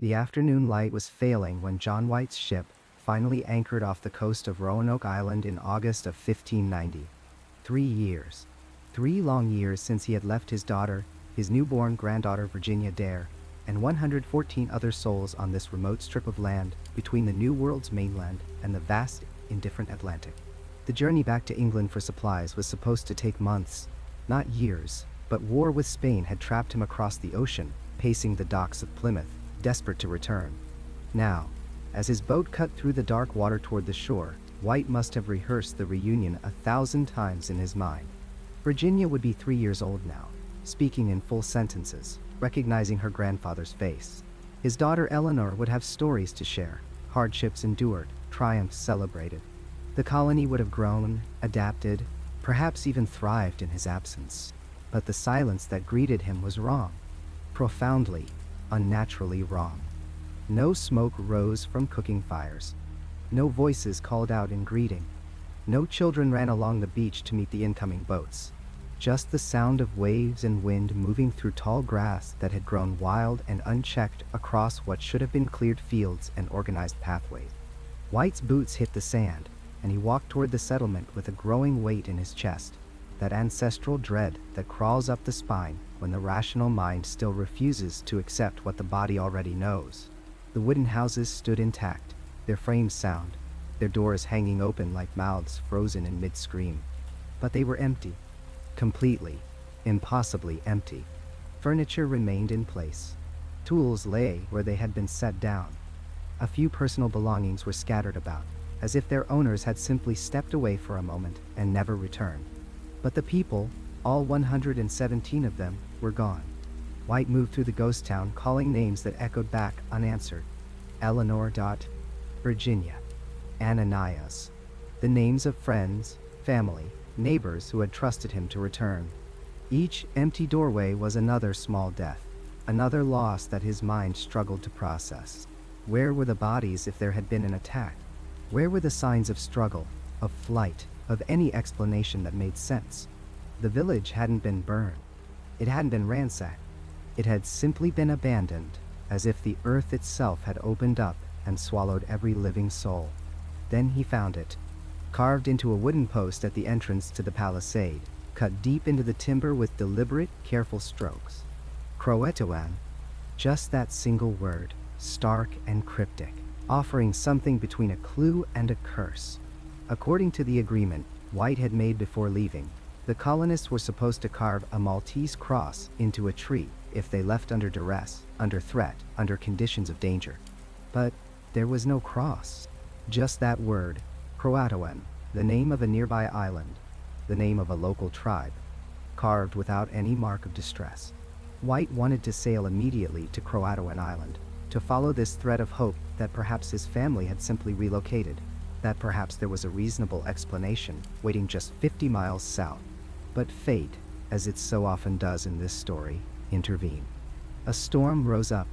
The afternoon light was failing when John White's ship finally anchored off the coast of Roanoke Island in August of 1590. 3 years. 3 long years since he had left his daughter, his newborn granddaughter Virginia Dare, and 114 other souls on this remote strip of land between the New World's mainland and the vast, indifferent Atlantic. The journey back to England for supplies was supposed to take months, not years, but war with Spain had trapped him across the ocean, pacing the docks of Plymouth, desperate to return. Now, as his boat cut through the dark water toward the shore, White must have rehearsed the reunion 1,000 times in his mind. Virginia would be 3 years old now, speaking in full sentences, recognizing her grandfather's face. His daughter Eleanor would have stories to share, hardships endured, triumphs celebrated. The colony would have grown, adapted, perhaps even thrived in his absence. But the silence that greeted him was wrong. Profoundly, unnaturally wrong. No smoke rose from cooking fires. No voices called out in greeting. No children ran along the beach to meet the incoming boats. Just the sound of waves and wind moving through tall grass that had grown wild and unchecked across what should have been cleared fields and organized pathways. White's boots hit the sand, and he walked toward the settlement with a growing weight in his chest, that ancestral dread that crawls up the spine when the rational mind still refuses to accept what the body already knows. The wooden houses stood intact, their frames sound, their doors hanging open like mouths frozen in mid-scream. But they were empty. Completely, impossibly empty. Furniture remained in place. Tools lay where they had been set down. A few personal belongings were scattered about, as if their owners had simply stepped away for a moment and never returned. But the people, all 117 of them, were gone. White moved through the ghost town, calling names that echoed back unanswered. Eleanor. Virginia. Ananias. The names of friends, family, neighbors who had trusted him to return. Each empty doorway was another small death, another loss that his mind struggled to process. Where were the bodies if there had been an attack? Where were the signs of struggle, of flight, of any explanation that made sense? The village hadn't been burned. It hadn't been ransacked. It had simply been abandoned, as if the earth itself had opened up and swallowed every living soul. Then he found it, carved into a wooden post at the entrance to the palisade, cut deep into the timber with deliberate, careful strokes. Croatoan. Just that single word, stark and cryptic, offering something between a clue and a curse. According to the agreement White had made before leaving, the colonists were supposed to carve a Maltese cross into a tree if they left under duress, under threat, under conditions of danger. But there was no cross. Just that word, Croatoan, the name of a nearby island, the name of a local tribe, carved without any mark of distress. White wanted to sail immediately to Croatoan Island, to follow this thread of hope that perhaps his family had simply relocated, that perhaps there was a reasonable explanation waiting just 50 miles south. But fate, as it so often does in this story, intervened. A storm rose up,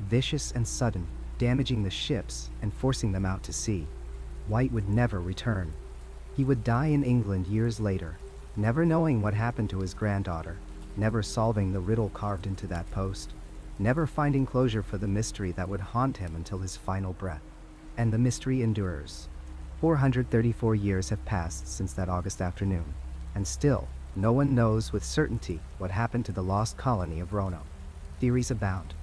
vicious and sudden, damaging the ships and forcing them out to sea. White would never return. He would die in England years later, never knowing what happened to his granddaughter, never solving the riddle carved into that post, never finding closure for the mystery that would haunt him until his final breath. And the mystery endures. 434 years have passed since that August afternoon, and still, no one knows with certainty what happened to the lost colony of Roanoke. Theories abound.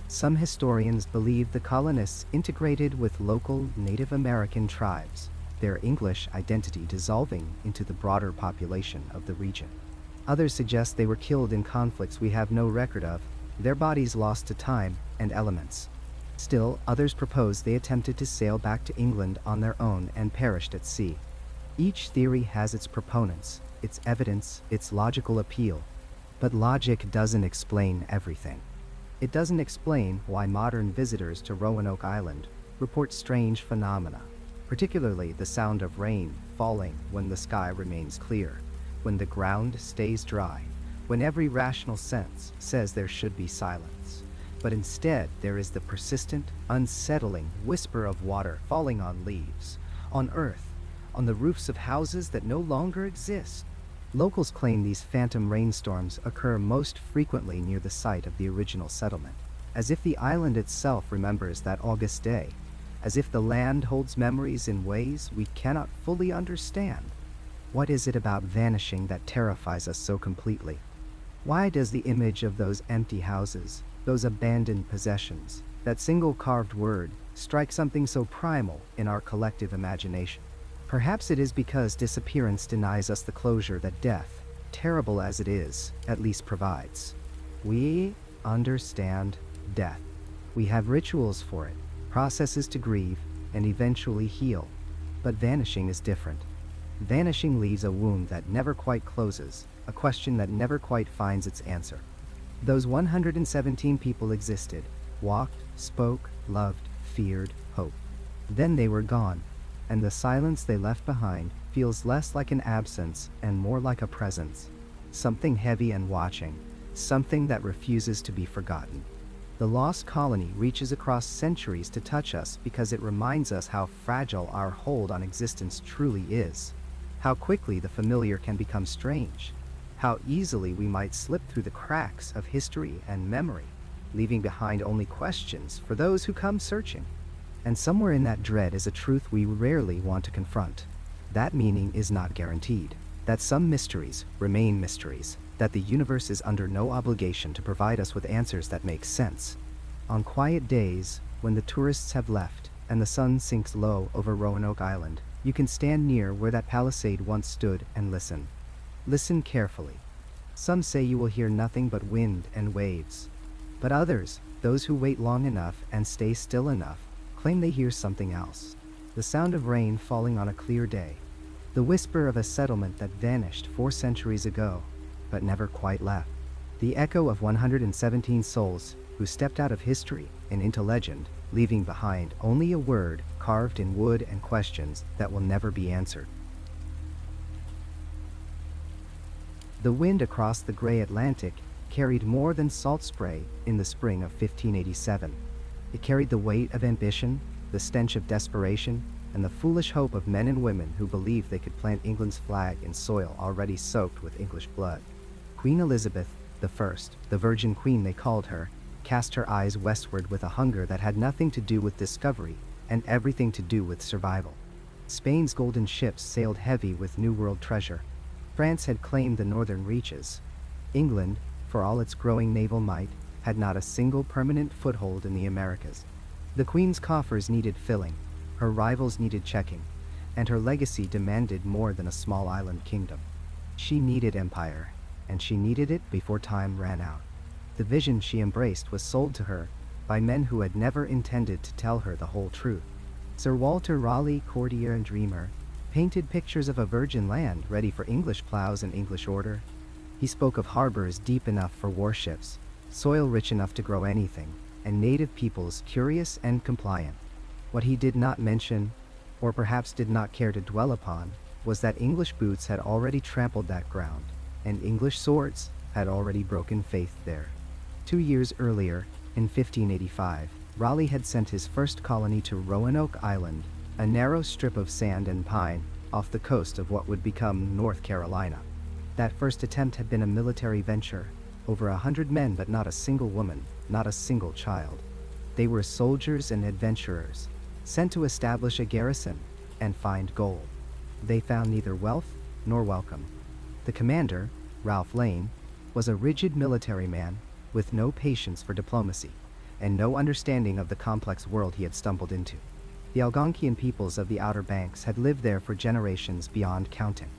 Some historians believe the colonists integrated with local Native American tribes, their English identity dissolving into the broader population of the region. Others suggest they were killed in conflicts we have no record of, their bodies lost to time and elements. Still, others propose they attempted to sail back to England on their own and perished at sea. Each theory has its proponents, its evidence, its logical appeal. But logic doesn't explain everything. It doesn't explain why modern visitors to Roanoke Island report strange phenomena, particularly the sound of rain falling when the sky remains clear, when the ground stays dry, when every rational sense says there should be silence. But instead, there is the persistent, unsettling whisper of water falling on leaves, on earth, on the roofs of houses that no longer exist. Locals claim these phantom rainstorms occur most frequently near the site of the original settlement. as if the island itself remembers that August day, as if the land holds memories in ways we cannot fully understand. What is it about vanishing that terrifies us so completely? Why does the image of those empty houses, those abandoned possessions, that single carved word, strike something so primal in our collective imagination? Perhaps it is because disappearance denies us the closure that death, terrible as it is, at least provides. We understand death. We have rituals for it, processes to grieve, and eventually heal. But vanishing is different. Vanishing leaves a wound that never quite closes, a question that never quite finds its answer. Those 117 people existed, walked, spoke, loved, feared, hoped. Then they were gone, and the silence they left behind feels less like an absence and more like a presence. Something heavy and watching, something that refuses to be forgotten. The lost colony reaches across centuries to touch us because it reminds us how fragile our hold on existence truly is. How quickly the familiar can become strange. How easily we might slip through the cracks of history and memory, leaving behind only questions for those who come searching. And somewhere in that dread is a truth we rarely want to confront. That meaning is not guaranteed. That some mysteries remain mysteries. That the universe is under no obligation to provide us with answers that make sense. On quiet days, when the tourists have left and the sun sinks low over Roanoke Island, you can stand near where that palisade once stood and listen. Listen carefully. Some say you will hear nothing but wind and waves. But others, those who wait long enough and stay still enough, claim they hear something else. The sound of rain falling on a clear day. The whisper of a settlement that vanished 4 centuries ago, but never quite left. The echo of 117 souls who stepped out of history and into legend, leaving behind only a word carved in wood and questions that will never be answered. The wind across the gray Atlantic carried more than salt spray in the spring of 1587. It carried the weight of ambition, the stench of desperation, and the foolish hope of men and women who believed they could plant England's flag in soil already soaked with English blood. Queen Elizabeth I, the Virgin Queen they called her, cast her eyes westward with a hunger that had nothing to do with discovery and everything to do with survival. Spain's golden ships sailed heavy with New World treasure. France had claimed the northern reaches. England, for all its growing naval might, had not a single permanent foothold in the Americas. The Queen's coffers needed filling, her rivals needed checking, and her legacy demanded more than a small island kingdom. She needed empire, and she needed it before time ran out. The vision she embraced was sold to her by men who had never intended to tell her the whole truth. Sir Walter Raleigh, courtier and dreamer, painted pictures of a virgin land ready for English plows and English order. He spoke of harbors deep enough for warships, soil rich enough to grow anything, and native peoples curious and compliant. What he did not mention, or perhaps did not care to dwell upon, was that English boots had already trampled that ground, and English swords had already broken faith there. 2 years earlier, in 1585, Raleigh had sent his first colony to Roanoke Island, a narrow strip of sand and pine off the coast of what would become North Carolina. That first attempt had been a military venture, over 100 men but not a single woman, not a single child. They were soldiers and adventurers, sent to establish a garrison and find gold. They found neither wealth nor welcome. The commander, Ralph Lane, was a rigid military man with no patience for diplomacy and no understanding of the complex world he had stumbled into. The Algonquian peoples of the Outer Banks had lived there for generations beyond counting.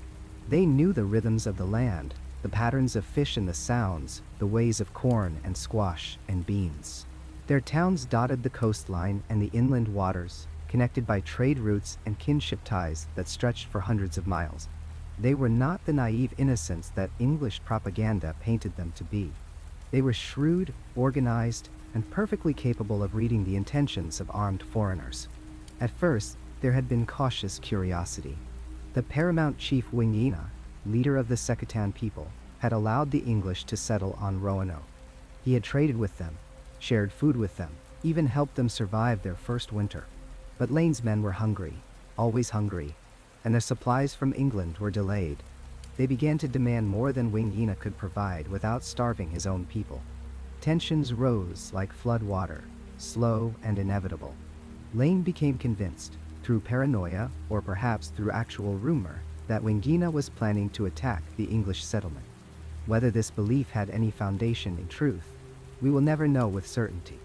They knew the rhythms of the land, the patterns of fish and the sounds, the ways of corn and squash and beans. Their towns dotted the coastline and the inland waters, connected by trade routes and kinship ties that stretched for hundreds of miles. They were not the naive innocents that English propaganda painted them to be. They were shrewd, organized, and perfectly capable of reading the intentions of armed foreigners. At first, there had been cautious curiosity. The paramount chief Wingina, leader of the Secatan people, had allowed the English to settle on Roanoke. He had traded with them, shared food with them, even helped them survive their first winter. But Lane's men were hungry, always hungry, and their supplies from England were delayed. They began to demand more than Wingina could provide without starving his own people. Tensions rose like flood water, slow and inevitable. Lane became convinced, through paranoia or perhaps through actual rumor, that Wingina was planning to attack the English settlement. Whether this belief had any foundation in truth, we will never know with certainty.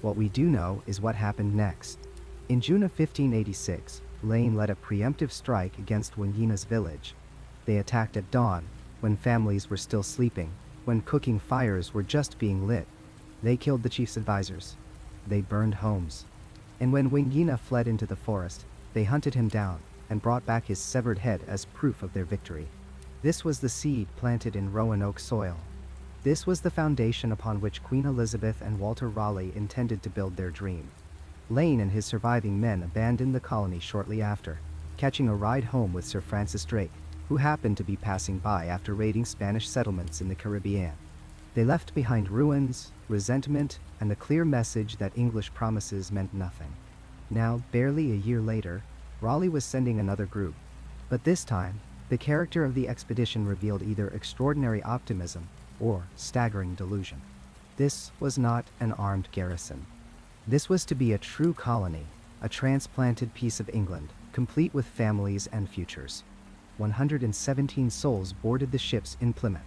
What we do know is what happened next. In June of 1586, Lane led a preemptive strike against Wingina's village. They attacked at dawn, when families were still sleeping, when cooking fires were just being lit. They killed the chief's advisors. They burned homes. And when Wingina fled into the forest, they hunted him down and brought back his severed head as proof of their victory. This was the seed planted in Roanoke soil. This was the foundation upon which Queen Elizabeth and Walter Raleigh intended to build their dream. Lane and his surviving men abandoned the colony shortly after, catching a ride home with Sir Francis Drake, who happened to be passing by after raiding Spanish settlements in the Caribbean. They left behind ruins, resentment, and the clear message that English promises meant nothing. Now, barely a year later, Raleigh was sending another group. But this time, the character of the expedition revealed either extraordinary optimism or staggering delusion. This was not an armed garrison. This was to be a true colony, a transplanted piece of England, complete with families and futures. 117 souls boarded the ships in Plymouth.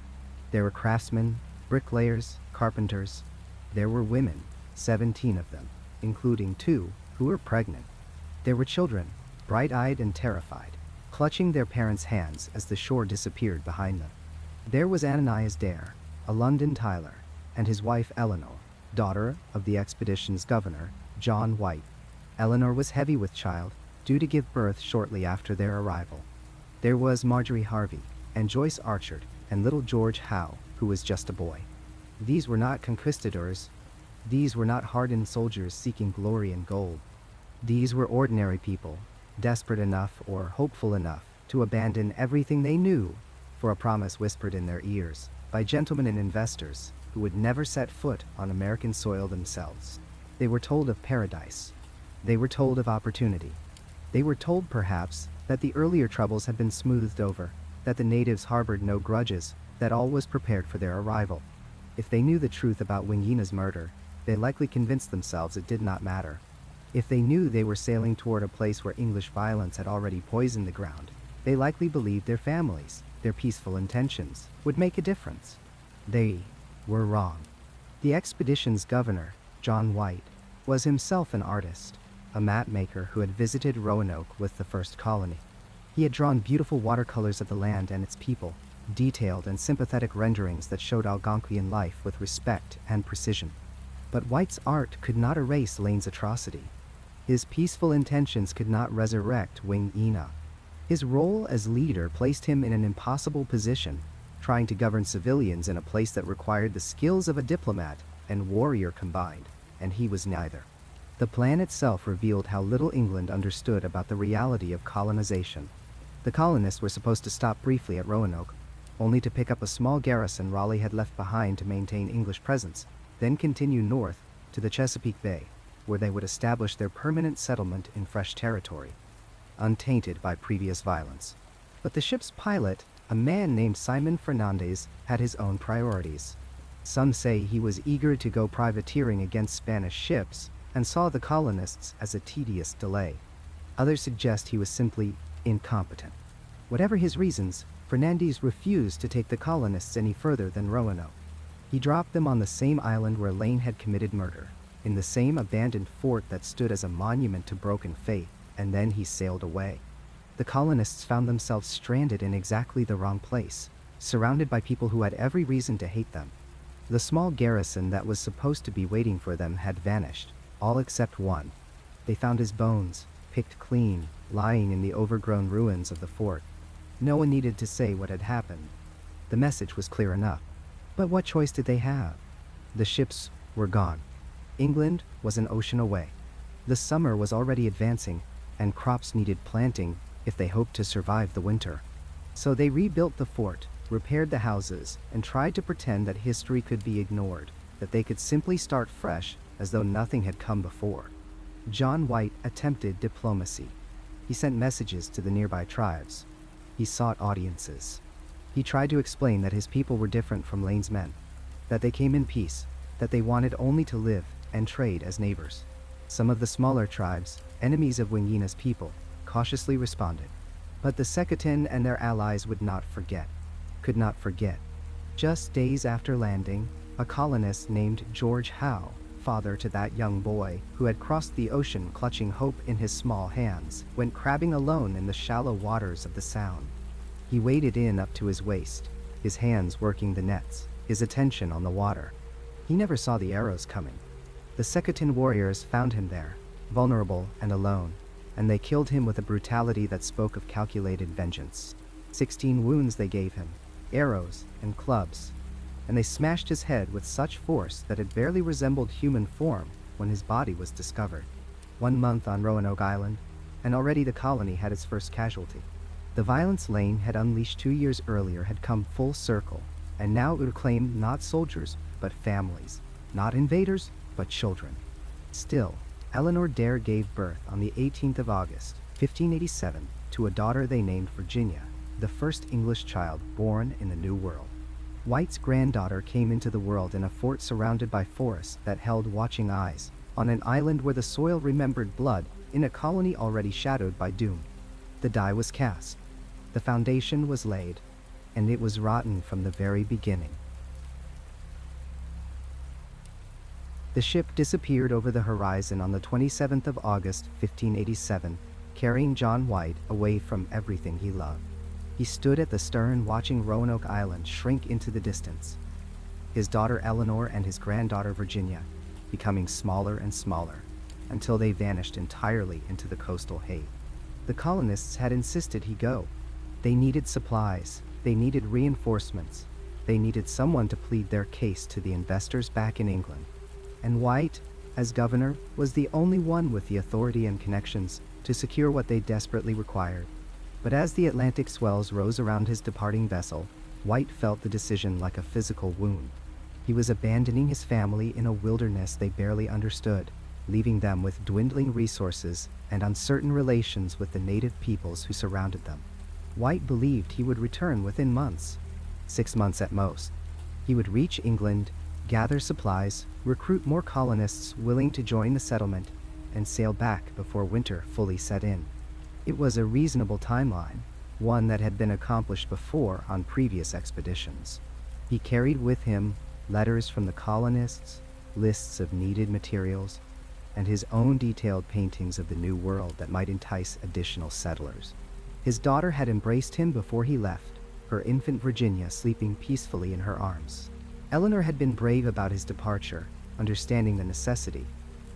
There were craftsmen, bricklayers, carpenters. There were women, 17 of them, including 2 who were pregnant. There were children, bright-eyed and terrified, clutching their parents' hands as the shore disappeared behind them. There was Ananias Dare, a London tiler, and his wife Eleanor, daughter of the expedition's governor, John White. Eleanor was heavy with child, due to give birth shortly after their arrival. There was Marjorie Harvey, and Joyce Archard, and little George Howe, who was just a boy. These were not conquistadors. These were not hardened soldiers seeking glory and gold. These were ordinary people, desperate enough or hopeful enough to abandon everything they knew for a promise whispered in their ears by gentlemen and investors who would never set foot on American soil themselves. They were told of paradise. They were told of opportunity. They were told, perhaps, that the earlier troubles had been smoothed over, that the natives harbored no grudges, that all was prepared for their arrival. If they knew the truth about Wingina's murder, they likely convinced themselves it did not matter. If they knew they were sailing toward a place where English violence had already poisoned the ground, they likely believed their families, their peaceful intentions, would make a difference. They were wrong. The expedition's governor, John White, was himself an artist, a map maker who had visited Roanoke with the first colony. He had drawn beautiful watercolors of the land and its people, detailed and sympathetic renderings that showed Algonquian life with respect and precision. But White's art could not erase Lane's atrocity. His peaceful intentions could not resurrect Wingina. His role as leader placed him in an impossible position, trying to govern civilians in a place that required the skills of a diplomat and warrior combined, and he was neither. The plan itself revealed how little England understood about the reality of colonization. The colonists were supposed to stop briefly at Roanoke, only to pick up a small garrison Raleigh had left behind to maintain English presence, then continue north to the Chesapeake Bay, where they would establish their permanent settlement in fresh territory, untainted by previous violence. But the ship's pilot, a man named Simon Fernandez, had his own priorities. Some say he was eager to go privateering against Spanish ships and saw the colonists as a tedious delay. Others suggest he was simply incompetent. Whatever his reasons, Fernandez refused to take the colonists any further than Roanoke. He dropped them on the same island where Lane had committed murder, in the same abandoned fort that stood as a monument to broken faith, and then he sailed away. The colonists found themselves stranded in exactly the wrong place, surrounded by people who had every reason to hate them. The small garrison that was supposed to be waiting for them had vanished, all except one. They found his bones, picked clean, lying in the overgrown ruins of the fort. No one needed to say what had happened. The message was clear enough. But what choice did they have? The ships were gone. England was an ocean away. The summer was already advancing, and crops needed planting if they hoped to survive the winter. So they rebuilt the fort, repaired the houses, and tried to pretend that history could be ignored, that they could simply start fresh as though nothing had come before. John White attempted diplomacy. He sent messages to the nearby tribes. He sought audiences. He tried to explain that his people were different from Lane's men, that they came in peace, that they wanted only to live and trade as neighbors. Some of the smaller tribes, enemies of Wingina's people, cautiously responded. But the Secretan and their allies could not forget. Just days after landing, a colonist named George Howe, father to that young boy who had crossed the ocean clutching hope in his small hands, went crabbing alone in the shallow waters of the Sound. He waded in up to his waist, his hands working the nets, his attention on the water. He never saw the arrows coming. The Secretan warriors found him there, vulnerable and alone, and they killed him with a brutality that spoke of calculated vengeance. 16 wounds they gave him, arrows and clubs, and they smashed his head with such force that it barely resembled human form when his body was discovered. 1 month on Roanoke Island, and already the colony had its first casualty. The violence Lane had unleashed 2 years earlier had come full circle, and now it would claim not soldiers, but families, not invaders, but children. Still, Eleanor Dare gave birth on the 18th of August, 1587, to a daughter they named Virginia, the first English child born in the New World. White's granddaughter came into the world in a fort surrounded by forests that held watching eyes, on an island where the soil remembered blood, in a colony already shadowed by doom. The die was cast, the foundation was laid, and it was rotten from the very beginning. The ship disappeared over the horizon on the 27th of August, 1587, carrying John White away from everything he loved. He stood at the stern watching Roanoke Island shrink into the distance, his daughter Eleanor and his granddaughter Virginia becoming smaller and smaller, until they vanished entirely into the coastal haze. The colonists had insisted he go. They needed supplies, they needed reinforcements, they needed someone to plead their case to the investors back in England. And White, as governor, was the only one with the authority and connections to secure what they desperately required. But as the Atlantic swells rose around his departing vessel, White felt the decision like a physical wound. He was abandoning his family in a wilderness they barely understood, leaving them with dwindling resources and uncertain relations with the native peoples who surrounded them. White believed he would return within months, 6 months at most. He would reach England, gather supplies, recruit more colonists willing to join the settlement, and sail back before winter fully set in. It was a reasonable timeline, one that had been accomplished before on previous expeditions. He carried with him letters from the colonists, lists of needed materials, and his own detailed paintings of the New World that might entice additional settlers. His daughter had embraced him before he left, her infant Virginia sleeping peacefully in her arms. Eleanor had been brave about his departure, understanding the necessity,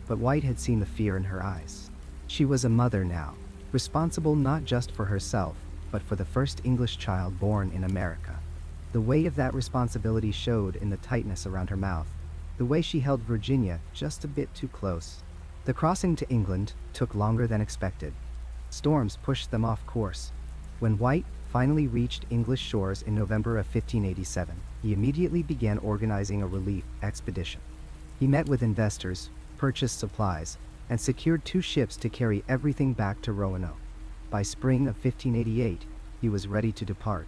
but White had seen the fear in her eyes. She was a mother now, responsible not just for herself, but for the first English child born in America. The weight of that responsibility showed in the tightness around her mouth, the way she held Virginia just a bit too close. The crossing to England took longer than expected. Storms pushed them off course. When White finally reached English shores in November of 1587, he immediately began organizing a relief expedition. He met with investors, purchased supplies, and secured 2 ships to carry everything back to Roanoke. By spring of 1588, he was ready to depart.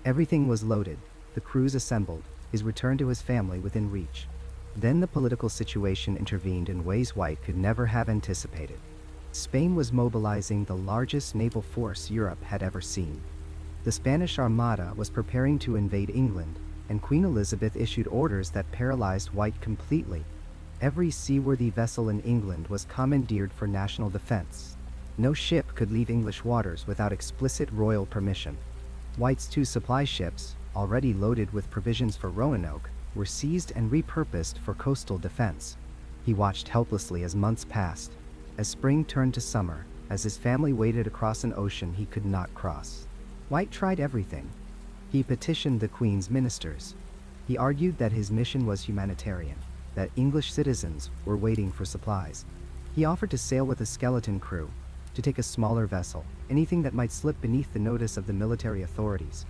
Everything was loaded, the crews assembled, his return to his family within reach. Then the political situation intervened in ways White could never have anticipated. Spain was mobilizing the largest naval force Europe had ever seen. The Spanish Armada was preparing to invade England, and Queen Elizabeth issued orders that paralyzed White completely. Every seaworthy vessel in England was commandeered for national defense. No ship could leave English waters without explicit royal permission. White's 2 supply ships, already loaded with provisions for Roanoke, were seized and repurposed for coastal defense. He watched helplessly as months passed, as spring turned to summer, as his family waded across an ocean he could not cross. White tried everything. He petitioned the Queen's ministers. He argued that his mission was humanitarian, that English citizens were waiting for supplies. He offered to sail with a skeleton crew, to take a smaller vessel, anything that might slip beneath the notice of the military authorities.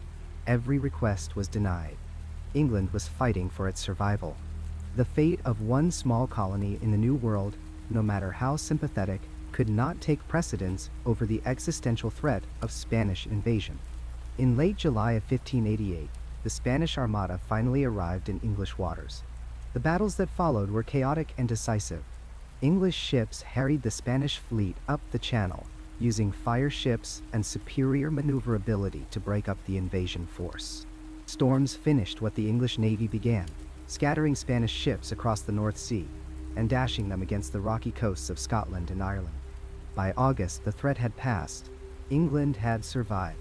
Every request was denied. England was fighting for its survival. The fate of one small colony in the New World, no matter how sympathetic, could not take precedence over the existential threat of Spanish invasion. In late July of 1588, the Spanish Armada finally arrived in English waters. The battles that followed were chaotic and decisive. English ships harried the Spanish fleet up the channel, using fire ships and superior maneuverability to break up the invasion force. Storms finished what the English navy began, scattering Spanish ships across the North Sea and dashing them against the rocky coasts of Scotland and Ireland. By August, the threat had passed. England had survived.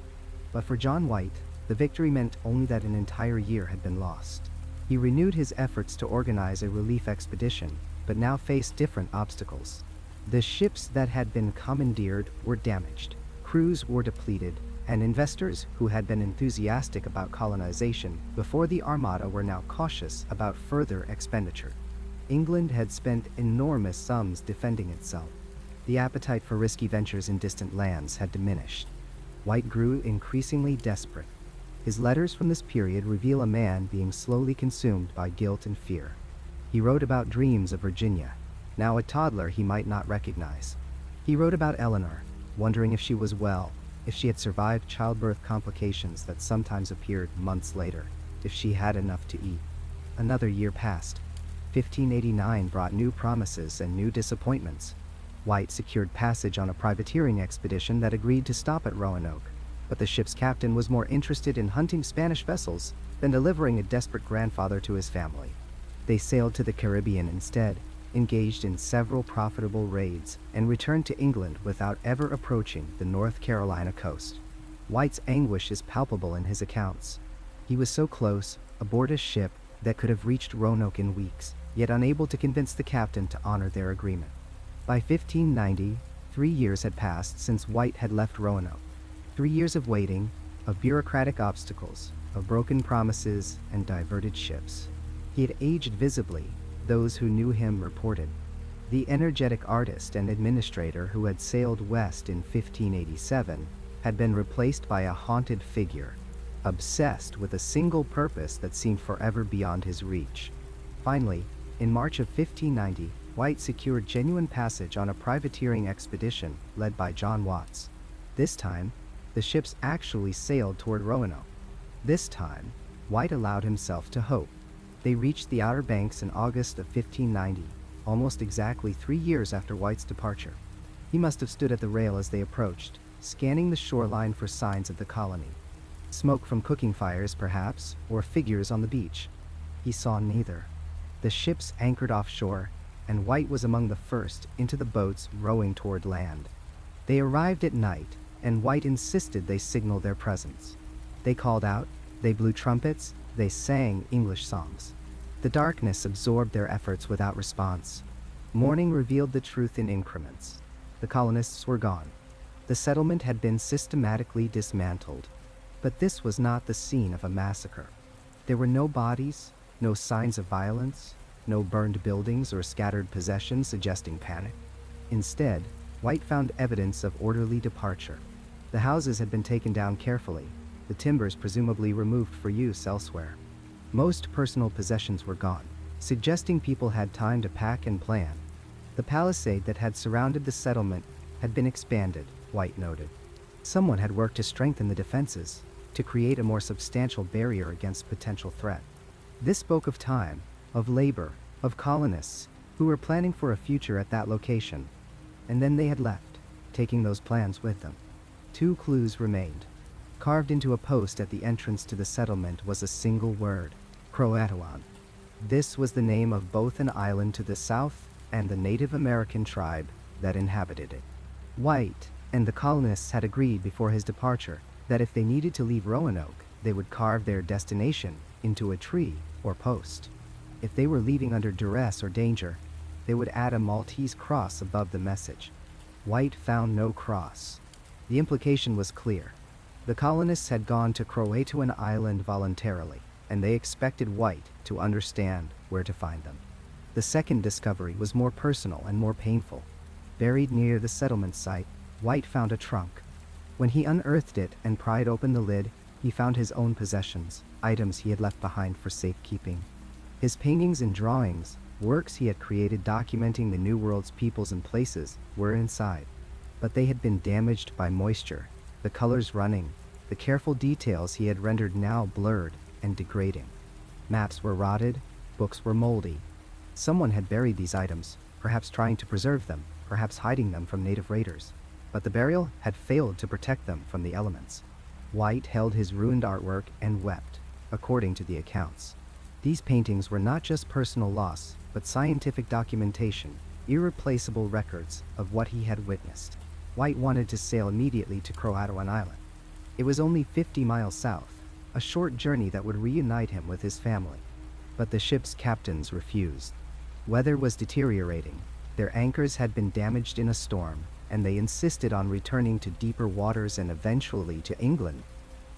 But for John White, the victory meant only that an entire year had been lost. He renewed his efforts to organize a relief expedition, but now faced different obstacles. The ships that had been commandeered were damaged, crews were depleted, and investors who had been enthusiastic about colonization before the Armada were now cautious about further expenditure. England had spent enormous sums defending itself. The appetite for risky ventures in distant lands had diminished. White grew increasingly desperate. His letters from this period reveal a man being slowly consumed by guilt and fear. He wrote about dreams of Virginia, now a toddler he might not recognize. He wrote about Eleanor, wondering if she was well, if she had survived childbirth complications that sometimes appeared months later, if she had enough to eat. Another year passed. 1589 brought new promises and new disappointments. White secured passage on a privateering expedition that agreed to stop at Roanoke, but the ship's captain was more interested in hunting Spanish vessels than delivering a desperate grandfather to his family. They sailed to the Caribbean instead, engaged in several profitable raids, and returned to England without ever approaching the North Carolina coast. White's anguish is palpable in his accounts. He was so close, aboard a ship that could have reached Roanoke in weeks, yet unable to convince the captain to honor their agreement. By 1590, 3 years had passed since White had left Roanoke. 3 years of waiting, of bureaucratic obstacles, of broken promises and diverted ships. He had aged visibly, those who knew him reported. The energetic artist and administrator who had sailed west in 1587 had been replaced by a haunted figure, obsessed with a single purpose that seemed forever beyond his reach. Finally, in March of 1590, White secured genuine passage on a privateering expedition led by John Watts. This time, the ships actually sailed toward Roanoke. This time, White allowed himself to hope. They reached the Outer Banks in August of 1590, almost exactly 3 years after White's departure. He must have stood at the rail as they approached, scanning the shoreline for signs of the colony. Smoke from cooking fires, perhaps, or figures on the beach. He saw neither. The ships anchored offshore, and White was among the first into the boats rowing toward land. They arrived at night, and White insisted they signal their presence. They called out, they blew trumpets, they sang English songs. The darkness absorbed their efforts without response. Morning revealed the truth in increments. The colonists were gone. The settlement had been systematically dismantled. But this was not the scene of a massacre. There were no bodies, no signs of violence, no burned buildings or scattered possessions suggesting panic. Instead, White found evidence of orderly departure. The houses had been taken down carefully, the timbers presumably removed for use elsewhere. Most personal possessions were gone, suggesting people had time to pack and plan. The palisade that had surrounded the settlement had been expanded, White noted. Someone had worked to strengthen the defenses, to create a more substantial barrier against potential threat. This spoke of time, of labor, of colonists who were planning for a future at that location. And then they had left, taking those plans with them. 2 clues remained. Carved into a post at the entrance to the settlement was a single word, Croatoan. This was the name of both an island to the south and the Native American tribe that inhabited it. White and the colonists had agreed before his departure that if they needed to leave Roanoke, they would carve their destination into a tree or post. If they were leaving under duress or danger, they would add a Maltese cross above the message. White found no cross. The implication was clear. The colonists had gone to Croatoan Island voluntarily, and they expected White to understand where to find them. The second discovery was more personal and more painful. Buried near the settlement site, White found a trunk. When he unearthed it and pried open the lid, he found his own possessions, items he had left behind for safekeeping. His paintings and drawings, works he had created documenting the New World's peoples and places, were inside. But they had been damaged by moisture, the colors running, the careful details he had rendered now blurred and degrading. Maps were rotted, books were moldy. Someone had buried these items, perhaps trying to preserve them, perhaps hiding them from native raiders. But the burial had failed to protect them from the elements. White held his ruined artwork and wept, according to the accounts. These paintings were not just personal loss, but scientific documentation, irreplaceable records of what he had witnessed. White wanted to sail immediately to Croatoan Island. It was only 50 miles south, a short journey that would reunite him with his family. But the ship's captains refused. Weather was deteriorating, their anchors had been damaged in a storm, and they insisted on returning to deeper waters and eventually to England.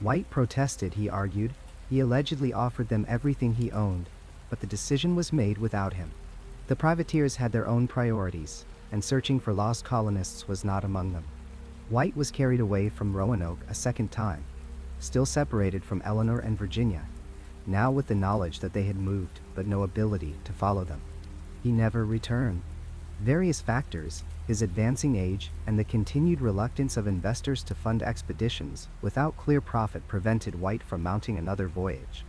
White protested, he argued. He allegedly offered them everything he owned, but the decision was made without him. The privateers had their own priorities, and searching for lost colonists was not among them. White was carried away from Roanoke a second time, still separated from Eleanor and Virginia, now with the knowledge that they had moved but no ability to follow them. He never returned. Various factors, his advancing age and the continued reluctance of investors to fund expeditions without clear profit, prevented White from mounting another voyage.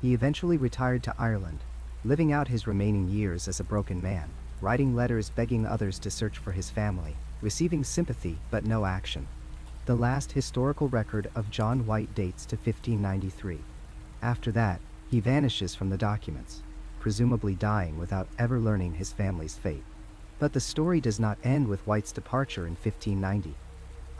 He eventually retired to Ireland, living out his remaining years as a broken man, writing letters begging others to search for his family, receiving sympathy but no action. The last historical record of John White dates to 1593. After that, he vanishes from the documents, presumably dying without ever learning his family's fate. But the story does not end with White's departure in 1590.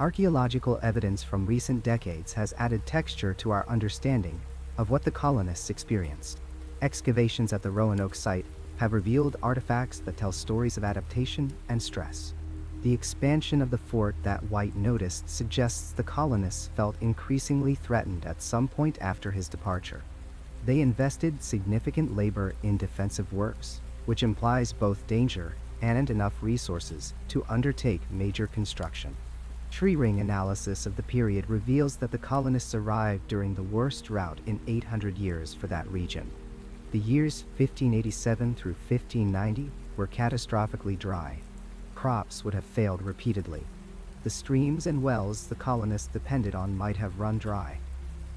Archaeological evidence from recent decades has added texture to our understanding of what the colonists experienced. Excavations at the Roanoke site have revealed artifacts that tell stories of adaptation and stress. The expansion of the fort that White noticed suggests the colonists felt increasingly threatened at some point after his departure. They invested significant labor in defensive works, which implies both danger and enough resources to undertake major construction. Tree ring analysis of the period reveals that the colonists arrived during the worst drought in 800 years for that region. The years 1587 through 1590 were catastrophically dry. Crops would have failed repeatedly. The streams and wells the colonists depended on might have run dry.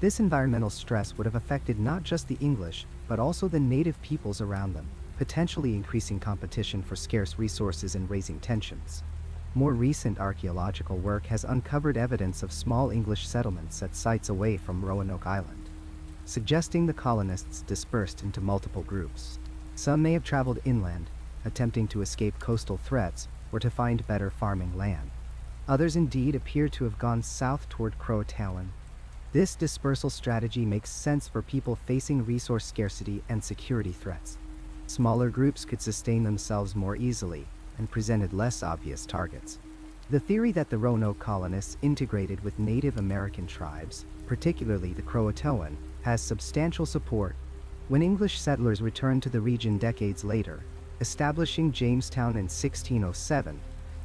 This environmental stress would have affected not just the English, but also the native peoples around them, potentially increasing competition for scarce resources and raising tensions. More recent archaeological work has uncovered evidence of small English settlements at sites away from Roanoke Island, suggesting the colonists dispersed into multiple groups. Some may have traveled inland, attempting to escape coastal threats or to find better farming land. Others indeed appear to have gone south toward Croatoan. This dispersal strategy makes sense for people facing resource scarcity and security threats. Smaller groups could sustain themselves more easily and presented less obvious targets. The theory that the Roanoke colonists integrated with Native American tribes, particularly the Croatoan, has substantial support. When English settlers returned to the region decades later, establishing Jamestown in 1607,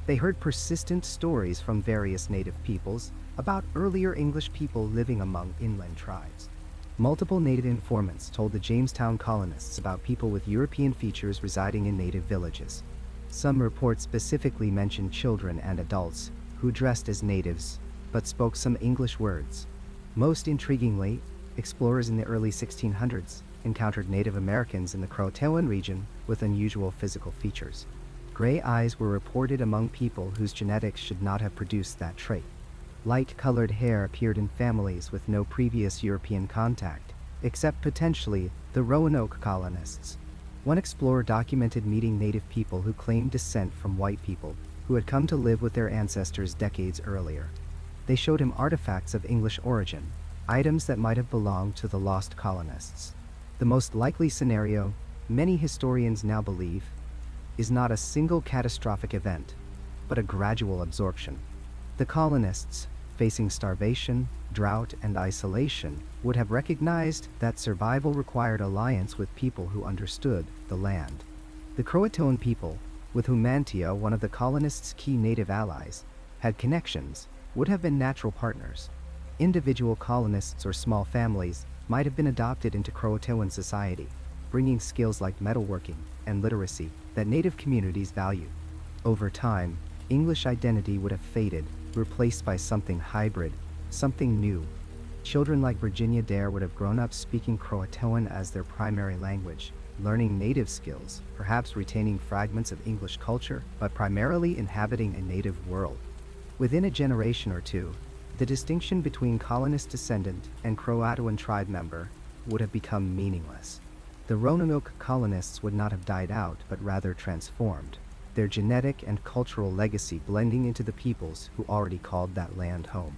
they heard persistent stories from various native peoples about earlier English people living among inland tribes. Multiple native informants told the Jamestown colonists about people with European features residing in native villages. Some reports specifically mentioned children and adults who dressed as natives but spoke some English words. Most intriguingly, explorers in the early 1600s encountered Native Americans in the Croatoan region with unusual physical features. Gray eyes were reported among people whose genetics should not have produced that trait. Light-colored hair appeared in families with no previous European contact, except potentially the Roanoke colonists. One explorer documented meeting native people who claimed descent from white people who had come to live with their ancestors decades earlier. They showed him artifacts of English origin, items that might have belonged to the lost colonists. The most likely scenario, many historians now believe, is not a single catastrophic event, but a gradual absorption. The colonists, facing starvation, drought, and isolation, would have recognized that survival required alliance with people who understood the land. The Croatoan people, with whom Manteo, one of the colonists' key native allies, had connections, would have been natural partners. Individual colonists or small families might have been adopted into Croatoan society, bringing skills like metalworking and literacy that native communities valued. Over time, English identity would have faded, replaced by something hybrid, something new. Children like Virginia Dare would have grown up speaking Croatoan as their primary language, learning native skills, perhaps retaining fragments of English culture, but primarily inhabiting a native world. Within a generation or two, the distinction between colonist descendant and Croatoan tribe member would have become meaningless. The Roanoke colonists would not have died out, but rather transformed, their genetic and cultural legacy blending into the peoples who already called that land home.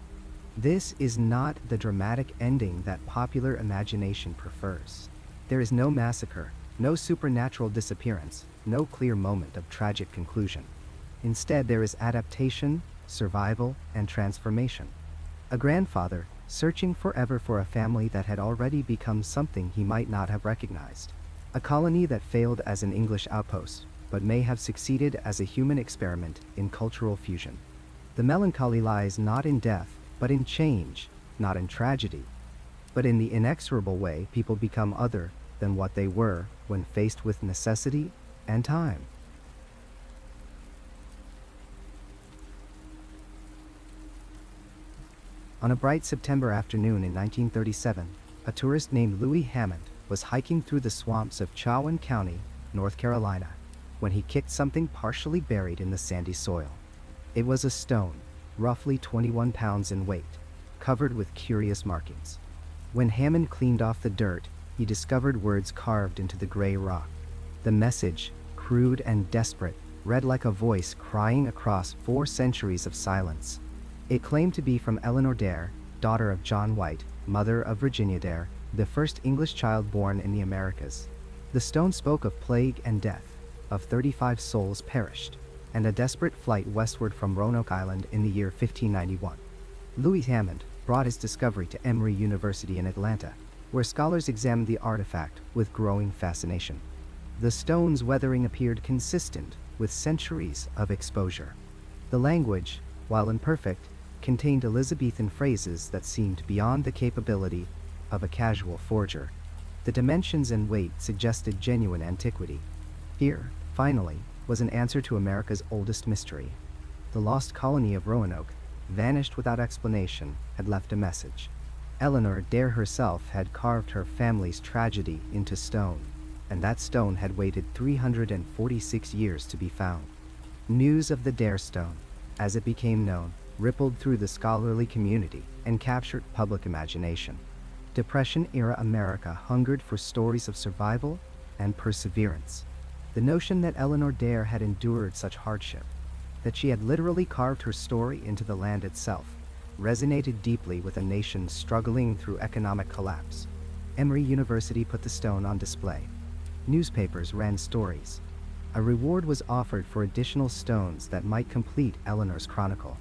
This is not the dramatic ending that popular imagination prefers. There is no massacre, no supernatural disappearance, no clear moment of tragic conclusion. Instead, there is adaptation, survival, and transformation. A grandfather, searching forever for a family that had already become something he might not have recognized. A colony that failed as an English outpost, but may have succeeded as a human experiment in cultural fusion. The melancholy lies not in death, but in change, not in tragedy, but in the inexorable way people become other than what they were when faced with necessity and time. On a bright September afternoon in 1937, a tourist named Louis Hammond was hiking through the swamps of Chowan County, North Carolina, when he kicked something partially buried in the sandy soil. It was a stone, roughly 21 pounds in weight, covered with curious markings. When Hammond cleaned off the dirt, he discovered words carved into the gray rock. The message, crude and desperate, read like a voice crying across 4 centuries of silence. It claimed to be from Eleanor Dare, daughter of John White, mother of Virginia Dare, the first English child born in the Americas. The stone spoke of plague and death, of 35 souls perished, and a desperate flight westward from Roanoke Island in the year 1591. Louis Hammond brought his discovery to Emory University in Atlanta, where scholars examined the artifact with growing fascination. The stone's weathering appeared consistent with centuries of exposure. The language, while imperfect, contained Elizabethan phrases that seemed beyond the capability of a casual forger. The dimensions and weight suggested genuine antiquity. Here, finally, was an answer to America's oldest mystery. The lost colony of Roanoke, vanished without explanation, had left a message. Eleanor Dare herself had carved her family's tragedy into stone, and that stone had waited 346 years to be found. News of the Dare stone, as it became known, rippled through the scholarly community and captured public imagination. Depression-era America hungered for stories of survival and perseverance. The notion that Eleanor Dare had endured such hardship, that she had literally carved her story into the land itself, resonated deeply with a nation struggling through economic collapse. Emory University put the stone on display. Newspapers ran stories. A reward was offered for additional stones that might complete Eleanor's chronicle.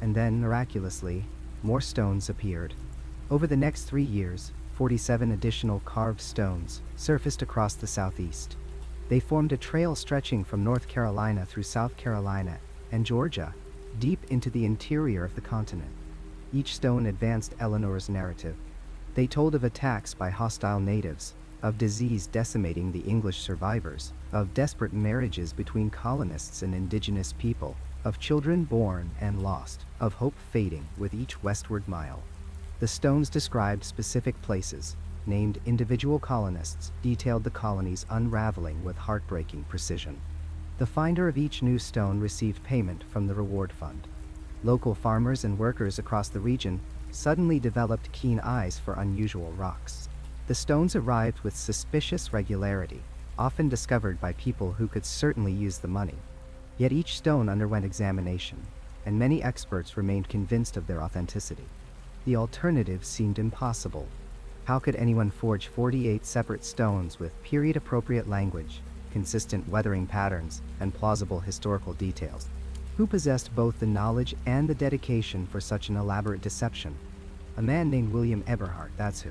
And then, miraculously, more stones appeared. Over the next 3 years, 47 additional carved stones surfaced across the southeast. They formed a trail stretching from North Carolina through South Carolina and Georgia, deep into the interior of the continent. Each stone advanced Eleanor's narrative. They told of attacks by hostile natives, of disease decimating the English survivors, of desperate marriages between colonists and indigenous people, of children born and lost, of hope fading with each westward mile. The stones described specific places, named individual colonists, detailed the colony's unraveling with heartbreaking precision. The finder of each new stone received payment from the reward fund. Local farmers and workers across the region suddenly developed keen eyes for unusual rocks. The stones arrived with suspicious regularity, often discovered by people who could certainly use the money. Yet each stone underwent examination, and many experts remained convinced of their authenticity. The alternative seemed impossible. How could anyone forge 48 separate stones with period-appropriate language, consistent weathering patterns, and plausible historical details? Who possessed both the knowledge and the dedication for such an elaborate deception? A man named William Eberhard, that's who.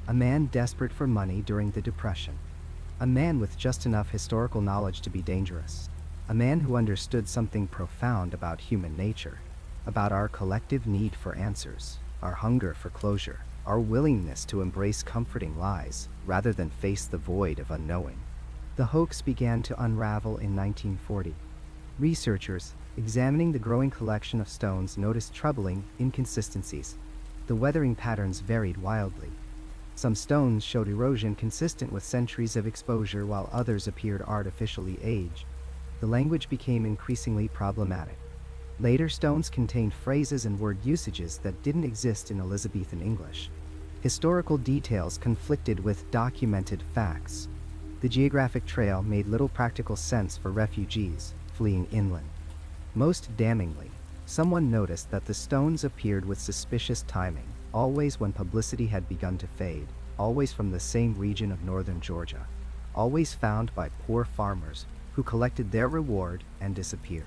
A man desperate for money during the Depression. A man with just enough historical knowledge to be dangerous. A man who understood something profound about human nature, about our collective need for answers, our hunger for closure, our willingness to embrace comforting lies rather than face the void of unknowing. The hoax began to unravel in 1940. Researchers, examining the growing collection of stones, noticed troubling inconsistencies. The weathering patterns varied wildly. Some stones showed erosion consistent with centuries of exposure while others appeared artificially aged. The language became increasingly problematic. Later stones contained phrases and word usages that didn't exist in Elizabethan English. Historical details conflicted with documented facts. The geographic trail made little practical sense for refugees fleeing inland. Most damningly, someone noticed that the stones appeared with suspicious timing, always when publicity had begun to fade, always from the same region of northern Georgia, always found by poor farmers who collected their reward and disappeared.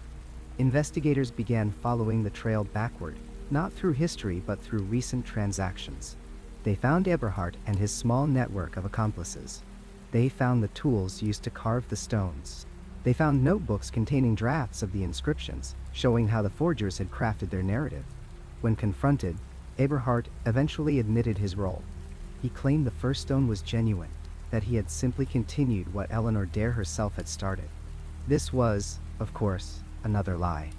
Investigators began following the trail backward, not through history but through recent transactions. They found Eberhard and his small network of accomplices. They found the tools used to carve the stones. They found notebooks containing drafts of the inscriptions, showing how the forgers had crafted their narrative. When confronted, Eberhard eventually admitted his role. He claimed the first stone was genuine, that he had simply continued what Eleanor Dare herself had started. This was, of course, another lie.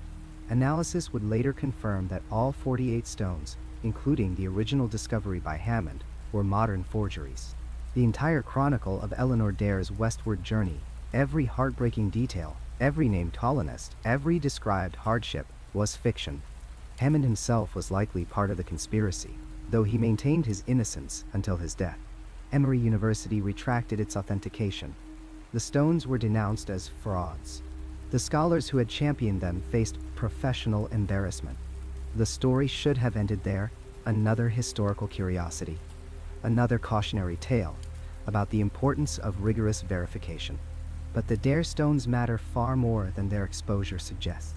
Analysis would later confirm that all 48 stones, including the original discovery by Hammond, were modern forgeries. The entire chronicle of Eleanor Dare's westward journey, every heartbreaking detail, every named colonist, every described hardship, was fiction. Hammond himself was likely part of the conspiracy, though he maintained his innocence until his death. Emory University retracted its authentication. The stones were denounced as frauds. The scholars who had championed them faced professional embarrassment. The story should have ended there, another historical curiosity. Another cautionary tale about the importance of rigorous verification. But the Dare stones matter far more than their exposure suggests.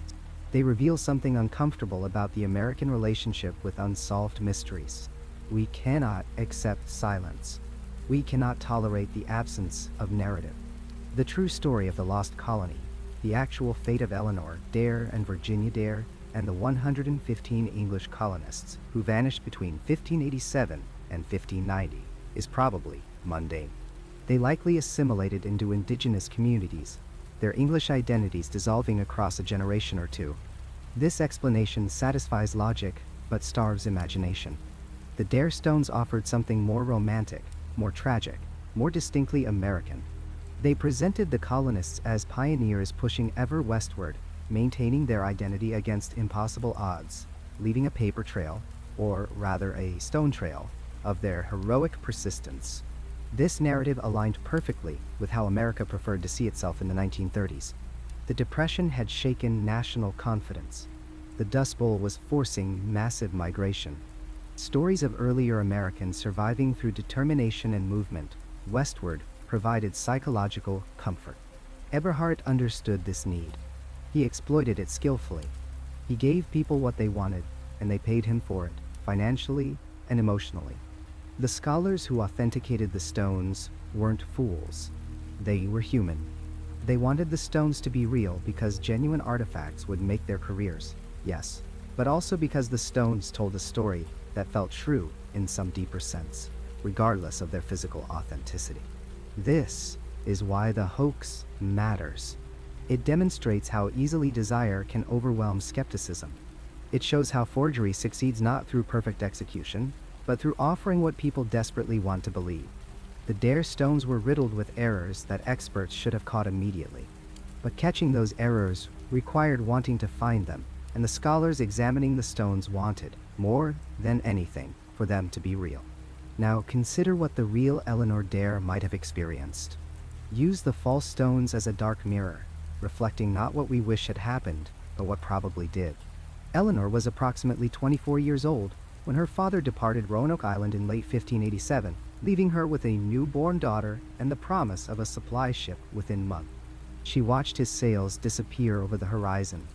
They reveal something uncomfortable about the American relationship with unsolved mysteries. We cannot accept silence. We cannot tolerate the absence of narrative. The true story of the Lost Colony, the actual fate of Eleanor Dare and Virginia Dare, and the 115 English colonists who vanished between 1587 and 1590, is probably mundane. They likely assimilated into indigenous communities, their English identities dissolving across a generation or two. This explanation satisfies logic, but starves imagination. The Dare stones offered something more romantic, more tragic, more distinctly American. They presented the colonists as pioneers pushing ever westward, maintaining their identity against impossible odds, leaving a paper trail, or rather a stone trail, of their heroic persistence. This narrative aligned perfectly with how America preferred to see itself in the 1930s. The Depression had shaken national confidence. The Dust Bowl was forcing massive migration. Stories of earlier Americans surviving through determination and movement westward provided psychological comfort. Eberhard understood this need. He exploited it skillfully. He gave people what they wanted, and they paid him for it, financially and emotionally. The scholars who authenticated the stones weren't fools. They were human. They wanted the stones to be real because genuine artifacts would make their careers, yes, but also because the stones told a story that felt true in some deeper sense, regardless of their physical authenticity. This is why the hoax matters. It demonstrates how easily desire can overwhelm skepticism. It shows how forgery succeeds not through perfect execution, but through offering what people desperately want to believe. The Dare stones were riddled with errors that experts should have caught immediately. But catching those errors required wanting to find them, and the scholars examining the stones wanted, more than anything, for them to be real. Now consider what the real Eleanor Dare might have experienced. Use the false stones as a dark mirror, reflecting not what we wish had happened, but what probably did. Eleanor was approximately 24 years old when her father departed Roanoke Island in late 1587, leaving her with a newborn daughter and the promise of a supply ship within months. She watched his sails disappear over the horizon.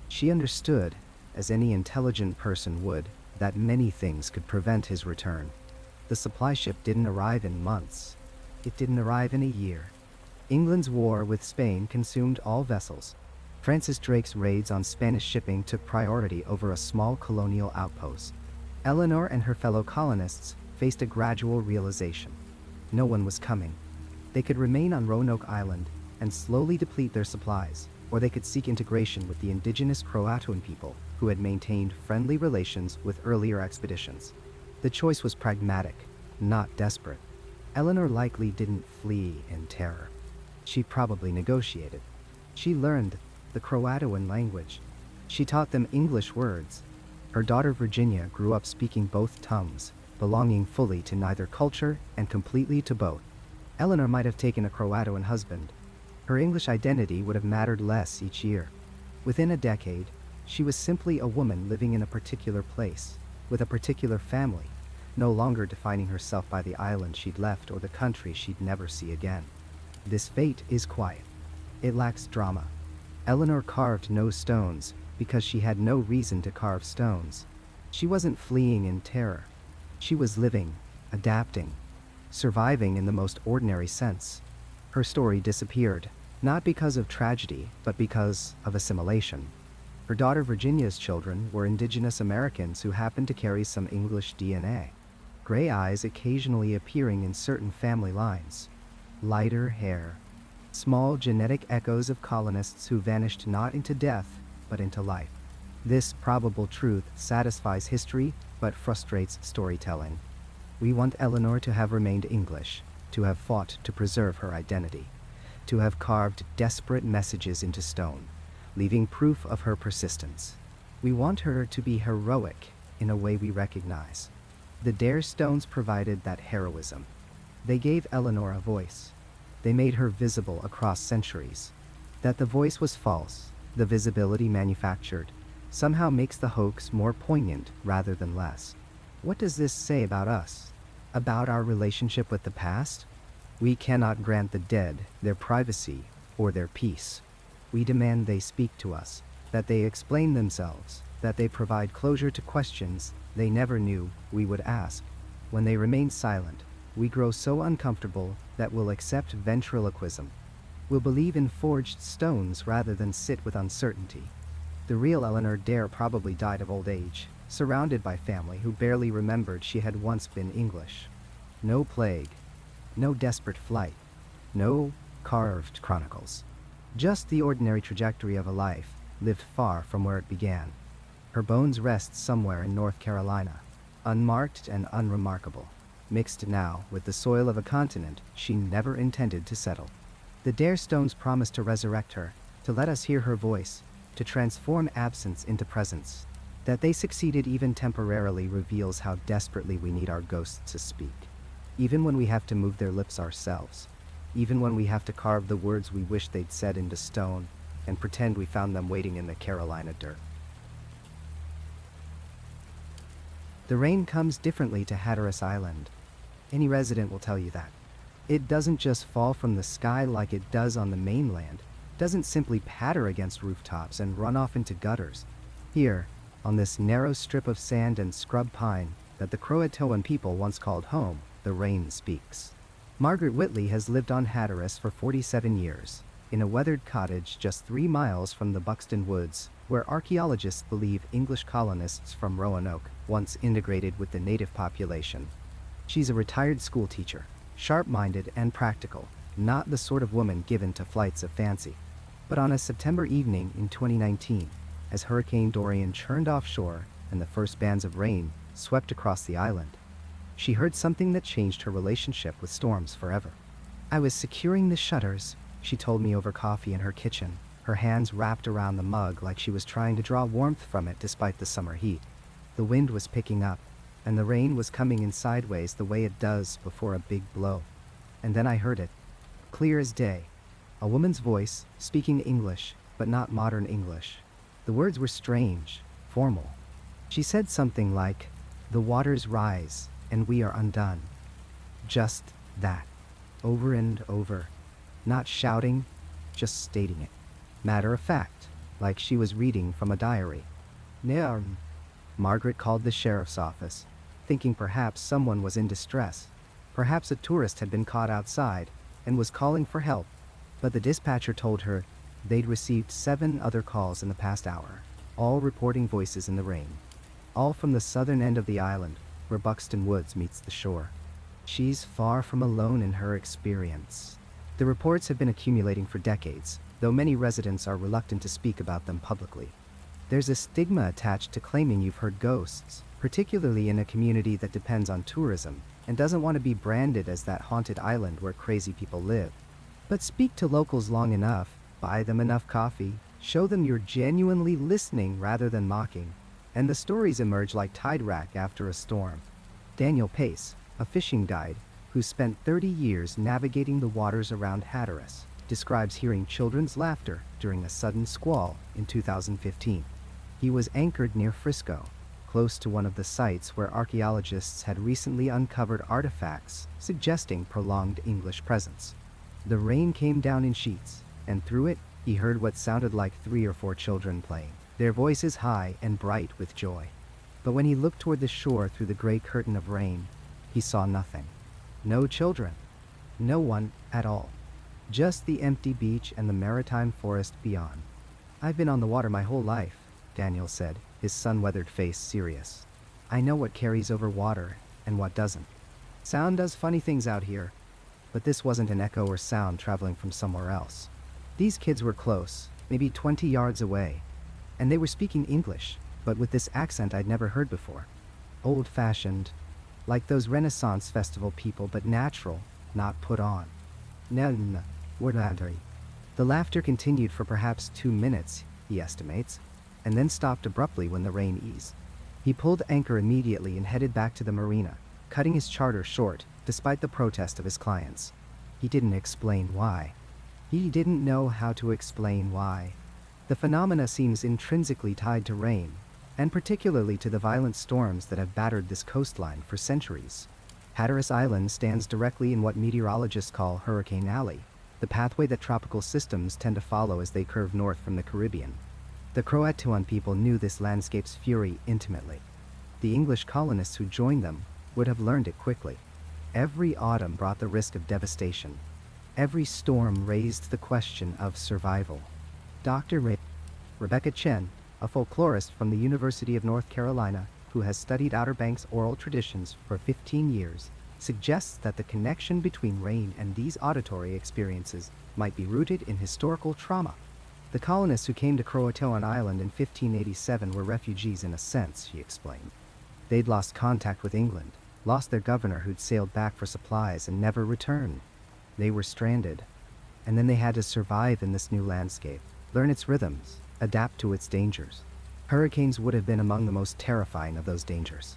She understood, as any intelligent person would, that many things could prevent his return. The supply ship didn't arrive in months. It didn't arrive in a year. England's war with Spain consumed all vessels. Francis Drake's raids on Spanish shipping took priority over a small colonial outpost. Eleanor and her fellow colonists faced a gradual realization. No one was coming. They could remain on Roanoke Island and slowly deplete their supplies, or they could seek integration with the indigenous Croatoan people who had maintained friendly relations with earlier expeditions. The choice was pragmatic. not desperate. Eleanor likely didn't flee in terror. She probably negotiated. She learned the Croatoan language. She taught them English words. Her daughter Virginia grew up speaking both tongues, belonging fully to neither culture and completely to both. Eleanor might have taken a Croatoan husband. Her English identity would have mattered less each year. Within a decade, she was simply a woman living in a particular place, with a particular family, no longer defining herself by the island she'd left or the country she'd never see again. This fate is quiet. It lacks drama. Eleanor carved no stones because she had no reason to carve stones. She wasn't fleeing in terror. She was living, adapting, surviving in the most ordinary sense. Her story disappeared, not because of tragedy, but because of assimilation. Her daughter Virginia's children were indigenous Americans who happened to carry some English DNA. Gray eyes occasionally appearing in certain family lines. Lighter hair. Small genetic echoes of colonists who vanished not into death, but into life. This probable truth satisfies history, but frustrates storytelling. We want Eleanor to have remained English, to have fought to preserve her identity, to have carved desperate messages into stone, leaving proof of her persistence. We want her to be heroic in a way we recognize. The Dare Stones provided that heroism. They gave Eleanor a voice. They made her visible across centuries. That the voice was false, the visibility manufactured, somehow makes the hoax more poignant rather than less. What does this say about us? About our relationship with the past? We cannot grant the dead their privacy or their peace. We demand they speak to us, that they explain themselves, that they provide closure to questions they never knew we would ask. When they remain silent, we grow so uncomfortable that we'll accept ventriloquism. We'll believe in forged stones rather than sit with uncertainty. The real Eleanor Dare probably died of old age, surrounded by family who barely remembered she had once been English. No plague, no desperate flight, no carved chronicles. Just the ordinary trajectory of a life, lived far from where it began. Her bones rest somewhere in North Carolina, unmarked and unremarkable, mixed now with the soil of a continent she never intended to settle. The Dare Stones promise to resurrect her, to let us hear her voice, to transform absence into presence. That they succeeded even temporarily reveals how desperately we need our ghosts to speak. Even when we have to move their lips ourselves. Even when we have to carve the words we wish they'd said into stone and pretend we found them waiting in the Carolina dirt. The rain comes differently to Hatteras Island. Any resident will tell you that. It doesn't just fall from the sky like it does on the mainland. It doesn't simply patter against rooftops and run off into gutters. Here, on this narrow strip of sand and scrub pine that the Croatoan people once called home, the rain speaks. Margaret Whitley has lived on Hatteras for 47 years, in a weathered cottage just 3 miles from the Buxton Woods, where archaeologists believe English colonists from Roanoke once integrated with the native population. She's a retired schoolteacher, sharp-minded and practical, not the sort of woman given to flights of fancy. But on a September evening in 2019, as Hurricane Dorian churned offshore and the first bands of rain swept across the island, she heard something that changed her relationship with storms forever. "I was securing the shutters," she told me over coffee in her kitchen, her hands wrapped around the mug like she was trying to draw warmth from it despite the summer heat. The wind was picking up, and the rain was coming in sideways the way it does before a big blow. And then I heard it, clear as day. A woman's voice, speaking English, but not modern English. The words were strange, formal. She said something like, "The waters rise, and we are undone." Just that, over and over. Not shouting, just stating it. Matter of fact, like she was reading from a diary. "Nearm." Margaret called the sheriff's office, thinking perhaps someone was in distress. Perhaps a tourist had been caught outside and was calling for help. But the dispatcher told her they'd received 7 other calls in the past hour, all reporting voices in the rain. All from the southern end of the island, where Buxton Woods meets the shore. She's far from alone in her experience. The reports have been accumulating for decades, though many residents are reluctant to speak about them publicly. There's a stigma attached to claiming you've heard ghosts, particularly in a community that depends on tourism and doesn't want to be branded as that haunted island where crazy people live. But speak to locals long enough, buy them enough coffee, show them you're genuinely listening rather than mocking, and the stories emerge like tide rack after a storm. Daniel Pace, a fishing guide who spent 30 years navigating the waters around Hatteras, describes hearing children's laughter during a sudden squall in 2015. He was anchored near Frisco, close to one of the sites where archaeologists had recently uncovered artifacts suggesting prolonged English presence. The rain came down in sheets, and through it, he heard what sounded like 3 or 4 children playing, their voices high and bright with joy. But when he looked toward the shore through the gray curtain of rain, he saw nothing. No children. No one at all. Just the empty beach and the maritime forest beyond. "I've been on the water my whole life," Daniel said, his sun-weathered face serious. "I know what carries over water and what doesn't. Sound does funny things out here, but this wasn't an echo or sound traveling from somewhere else. These kids were close, maybe 20 yards away, and they were speaking English, but with this accent I'd never heard before. Old-fashioned, like those Renaissance festival people, but natural, not put on. None, wordadry." The laughter continued for perhaps 2 minutes, he estimates, and then stopped abruptly when the rain eased. He pulled anchor immediately and headed back to the marina, cutting his charter short, despite the protest of his clients. He didn't explain why. He didn't know how to explain why. The phenomena seems intrinsically tied to rain, and particularly to the violent storms that have battered this coastline for centuries. Hatteras Island stands directly in what meteorologists call Hurricane Alley, the pathway that tropical systems tend to follow as they curve north from the Caribbean. The Croatoan people knew this landscape's fury intimately. The English colonists who joined them would have learned it quickly. Every autumn brought the risk of devastation. Every storm raised the question of survival. Dr. Rebecca Chen, a folklorist from the University of North Carolina who has studied Outer Banks oral traditions for 15 years, suggests that the connection between rain and these auditory experiences might be rooted in historical trauma. The colonists who came to Croatoan Island in 1587 were refugees in a sense, she explained. They'd lost contact with England, lost their governor who'd sailed back for supplies and never returned. They were stranded, and then they had to survive in this new landscape, learn its rhythms, adapt to its dangers. Hurricanes would have been among the most terrifying of those dangers.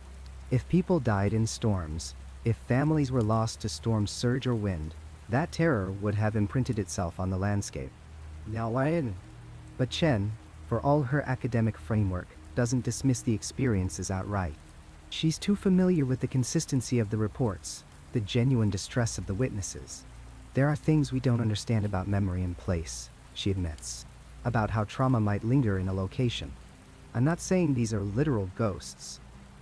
If people died in storms, if families were lost to storm surge or wind, that terror would have imprinted itself on the landscape. But Chen, for all her academic framework, doesn't dismiss the experiences outright. She's too familiar with the consistency of the reports, the genuine distress of the witnesses. "There are things we don't understand about memory and place," she admits, about how trauma might linger in a location. "I'm not saying these are literal ghosts,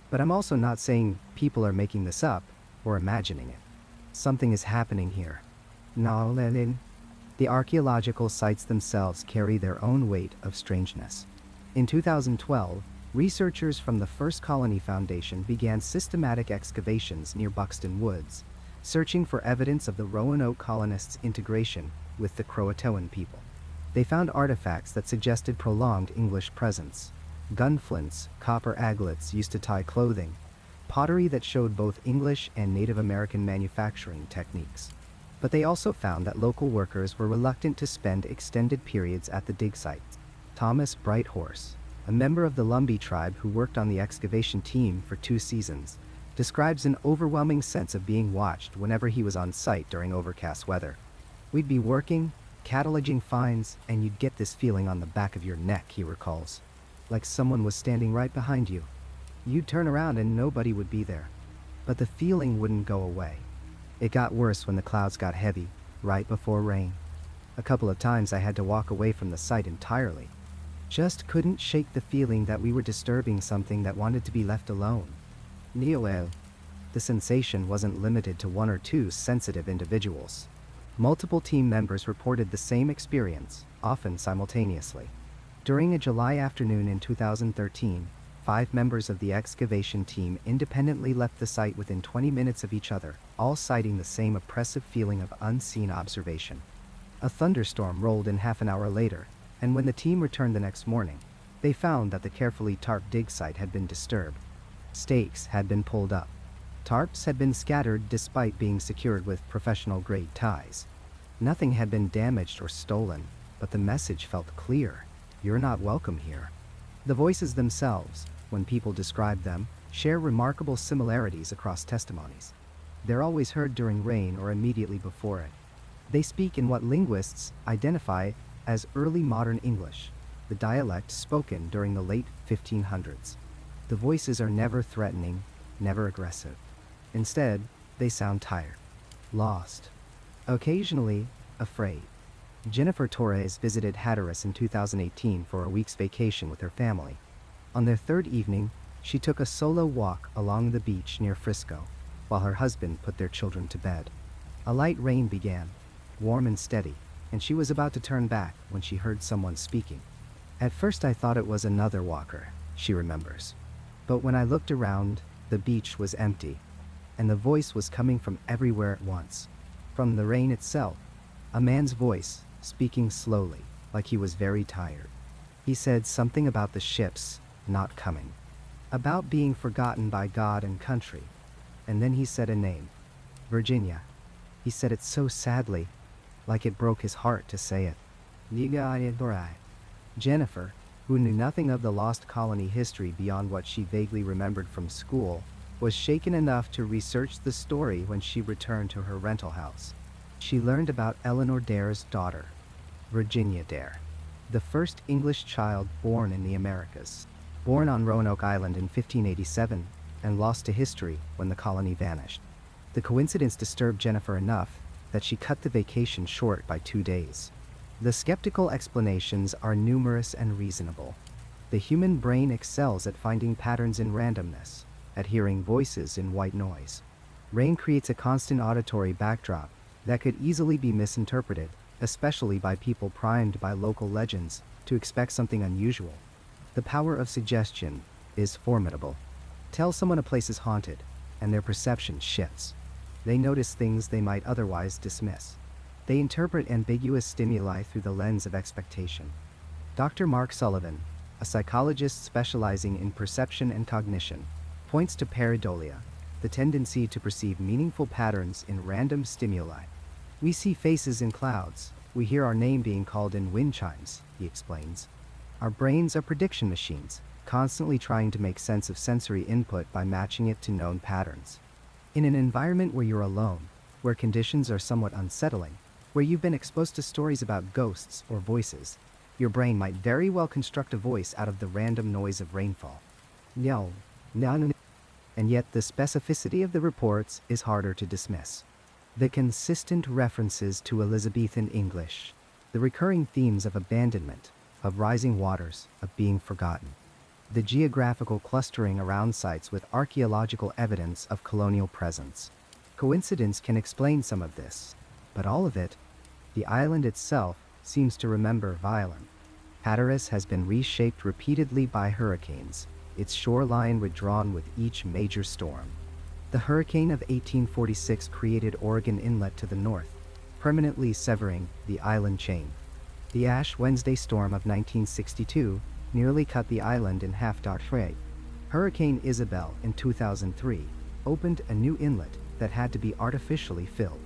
but I'm also not saying people are making this up or imagining it. Something is happening here." The archaeological sites themselves carry their own weight of strangeness. In 2012, researchers from the First Colony Foundation began systematic excavations near Buxton Woods, searching for evidence of the Roanoke colonists' integration with the Croatoan people. They found artifacts that suggested prolonged English presence: gun flints, copper aglets used to tie clothing, pottery that showed both English and Native American manufacturing techniques. But they also found that local workers were reluctant to spend extended periods at the dig sites. Thomas Brighthorse, a member of the Lumbee tribe who worked on the excavation team for 2 seasons, describes an overwhelming sense of being watched whenever he was on site during overcast weather. "We'd be working, cataloging finds, and you'd get this feeling on the back of your neck," he recalls, "like someone was standing right behind you. You'd turn around and nobody would be there. But the feeling wouldn't go away. It got worse when the clouds got heavy, right before rain. A couple of times I had to walk away from the site entirely. Just couldn't shake the feeling that we were disturbing something that wanted to be left alone." The sensation wasn't limited to 1 or 2 sensitive individuals. Multiple team members reported the same experience, often simultaneously. During a July afternoon in 2013, 5 members of the excavation team independently left the site within 20 minutes of each other, all citing the same oppressive feeling of unseen observation. A thunderstorm rolled in half an hour later, and when the team returned the next morning, they found that the carefully tarped dig site had been disturbed. Stakes had been pulled up. Tarps had been scattered despite being secured with professional-grade ties. Nothing had been damaged or stolen, but the message felt clear. You're not welcome here. The voices themselves, when people describe them, share remarkable similarities across testimonies. They're always heard during rain or immediately before it. They speak in what linguists identify as early modern English, the dialect spoken during the late 1500s. The voices are never threatening, never aggressive. Instead, they sound tired, lost, occasionally afraid. Jennifer Torres visited Hatteras in 2018 for a week's vacation with her family. On their third evening, she took a solo walk along the beach near Frisco, while her husband put their children to bed. A light rain began, warm and steady, and she was about to turn back when she heard someone speaking. At first I thought it was another walker, she remembers. But when I looked around, the beach was empty, and the voice was coming from everywhere at once. From the rain itself, a man's voice, speaking slowly, like he was very tired. He said something about the ships not coming, about being forgotten by God and country, and then he said a name, Virginia. He said it so sadly, like it broke his heart to say it. Jennifer, who knew nothing of the Lost Colony history beyond what she vaguely remembered from school, was shaken enough to research the story when she returned to her rental house. She learned about Eleanor Dare's daughter, Virginia Dare, the first English child born in the Americas, born on Roanoke Island in 1587 and lost to history when the colony vanished. The coincidence disturbed Jennifer enough that she cut the vacation short by 2 days. The skeptical explanations are numerous and reasonable. The human brain excels at finding patterns in randomness, at hearing voices in white noise. Rain creates a constant auditory backdrop that could easily be misinterpreted, especially by people primed by local legends to expect something unusual. The power of suggestion is formidable. Tell someone a place is haunted, and their perception shifts. They notice things they might otherwise dismiss. They interpret ambiguous stimuli through the lens of expectation. Dr. Mark Sullivan, a psychologist specializing in perception and cognition, points to pareidolia, the tendency to perceive meaningful patterns in random stimuli. We see faces in clouds. We hear our name being called in wind chimes, he explains. Our brains are prediction machines, constantly trying to make sense of sensory input by matching it to known patterns. In an environment where you're alone, where conditions are somewhat unsettling, where you've been exposed to stories about ghosts or voices, your brain might very well construct a voice out of the random noise of rainfall. And yet the specificity of the reports is harder to dismiss. The consistent references to Elizabethan English, the recurring themes of abandonment, of rising waters, of being forgotten, the geographical clustering around sites with archaeological evidence of colonial presence. Coincidence can explain some of this, but all of it, the island itself, seems to remember violence. Hatteras has been reshaped repeatedly by hurricanes, its shoreline withdrawn with each major storm. The hurricane of 1846 created Oregon Inlet to the north, permanently severing the island chain. The Ash Wednesday storm of 1962 nearly cut the island in half. Hurricane Isabel in 2003 opened a new inlet that had to be artificially filled.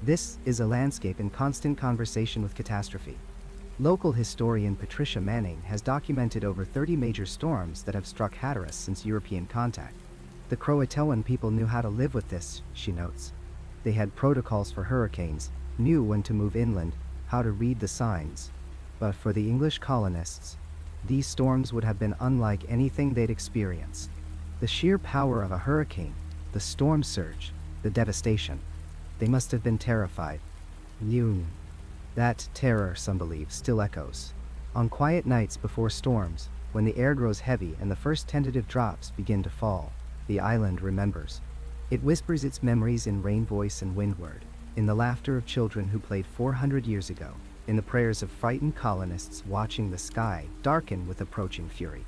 This is a landscape in constant conversation with catastrophe. Local historian Patricia Manning has documented over 30 major storms that have struck Hatteras since European contact. The Croatoan people knew how to live with this, she notes. They had protocols for hurricanes, knew when to move inland, how to read the signs. But for the English colonists, these storms would have been unlike anything they'd experienced. The sheer power of a hurricane, the storm surge, the devastation. They must have been terrified. That terror, some believe, still echoes. On quiet nights before storms, when the air grows heavy and the first tentative drops begin to fall, the island remembers. It whispers its memories in rain voice and windward, in the laughter of children who played 400 years ago, in the prayers of frightened colonists watching the sky darken with approaching fury.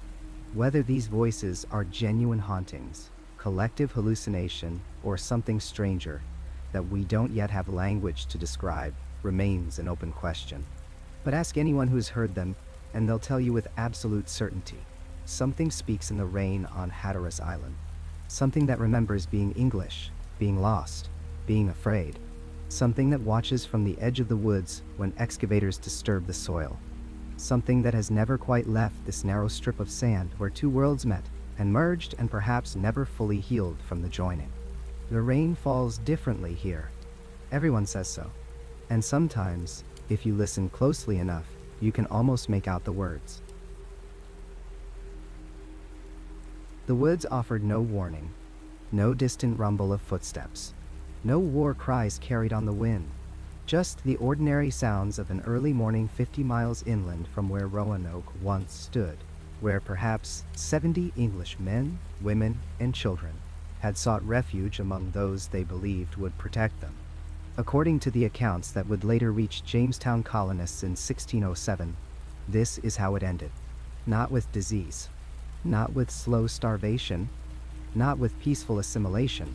Whether these voices are genuine hauntings, collective hallucination, or something stranger that we don't yet have language to describe, remains an open question. But ask anyone who's heard them, and they'll tell you with absolute certainty. Something speaks in the rain on Hatteras Island. Something that remembers being English, being lost, being afraid. Something that watches from the edge of the woods when excavators disturb the soil. Something that has never quite left this narrow strip of sand where two worlds met and merged and perhaps never fully healed from the joining. The rain falls differently here. Everyone says so. And sometimes, if you listen closely enough, you can almost make out the words. The woods offered no warning, no distant rumble of footsteps, no war cries carried on the wind, just the ordinary sounds of an early morning 50 miles inland from where Roanoke once stood, where perhaps 70 English men, women, and children had sought refuge among those they believed would protect them. According to the accounts that would later reach Jamestown colonists in 1607, this is how it ended. Not with disease, not with slow starvation, not with peaceful assimilation,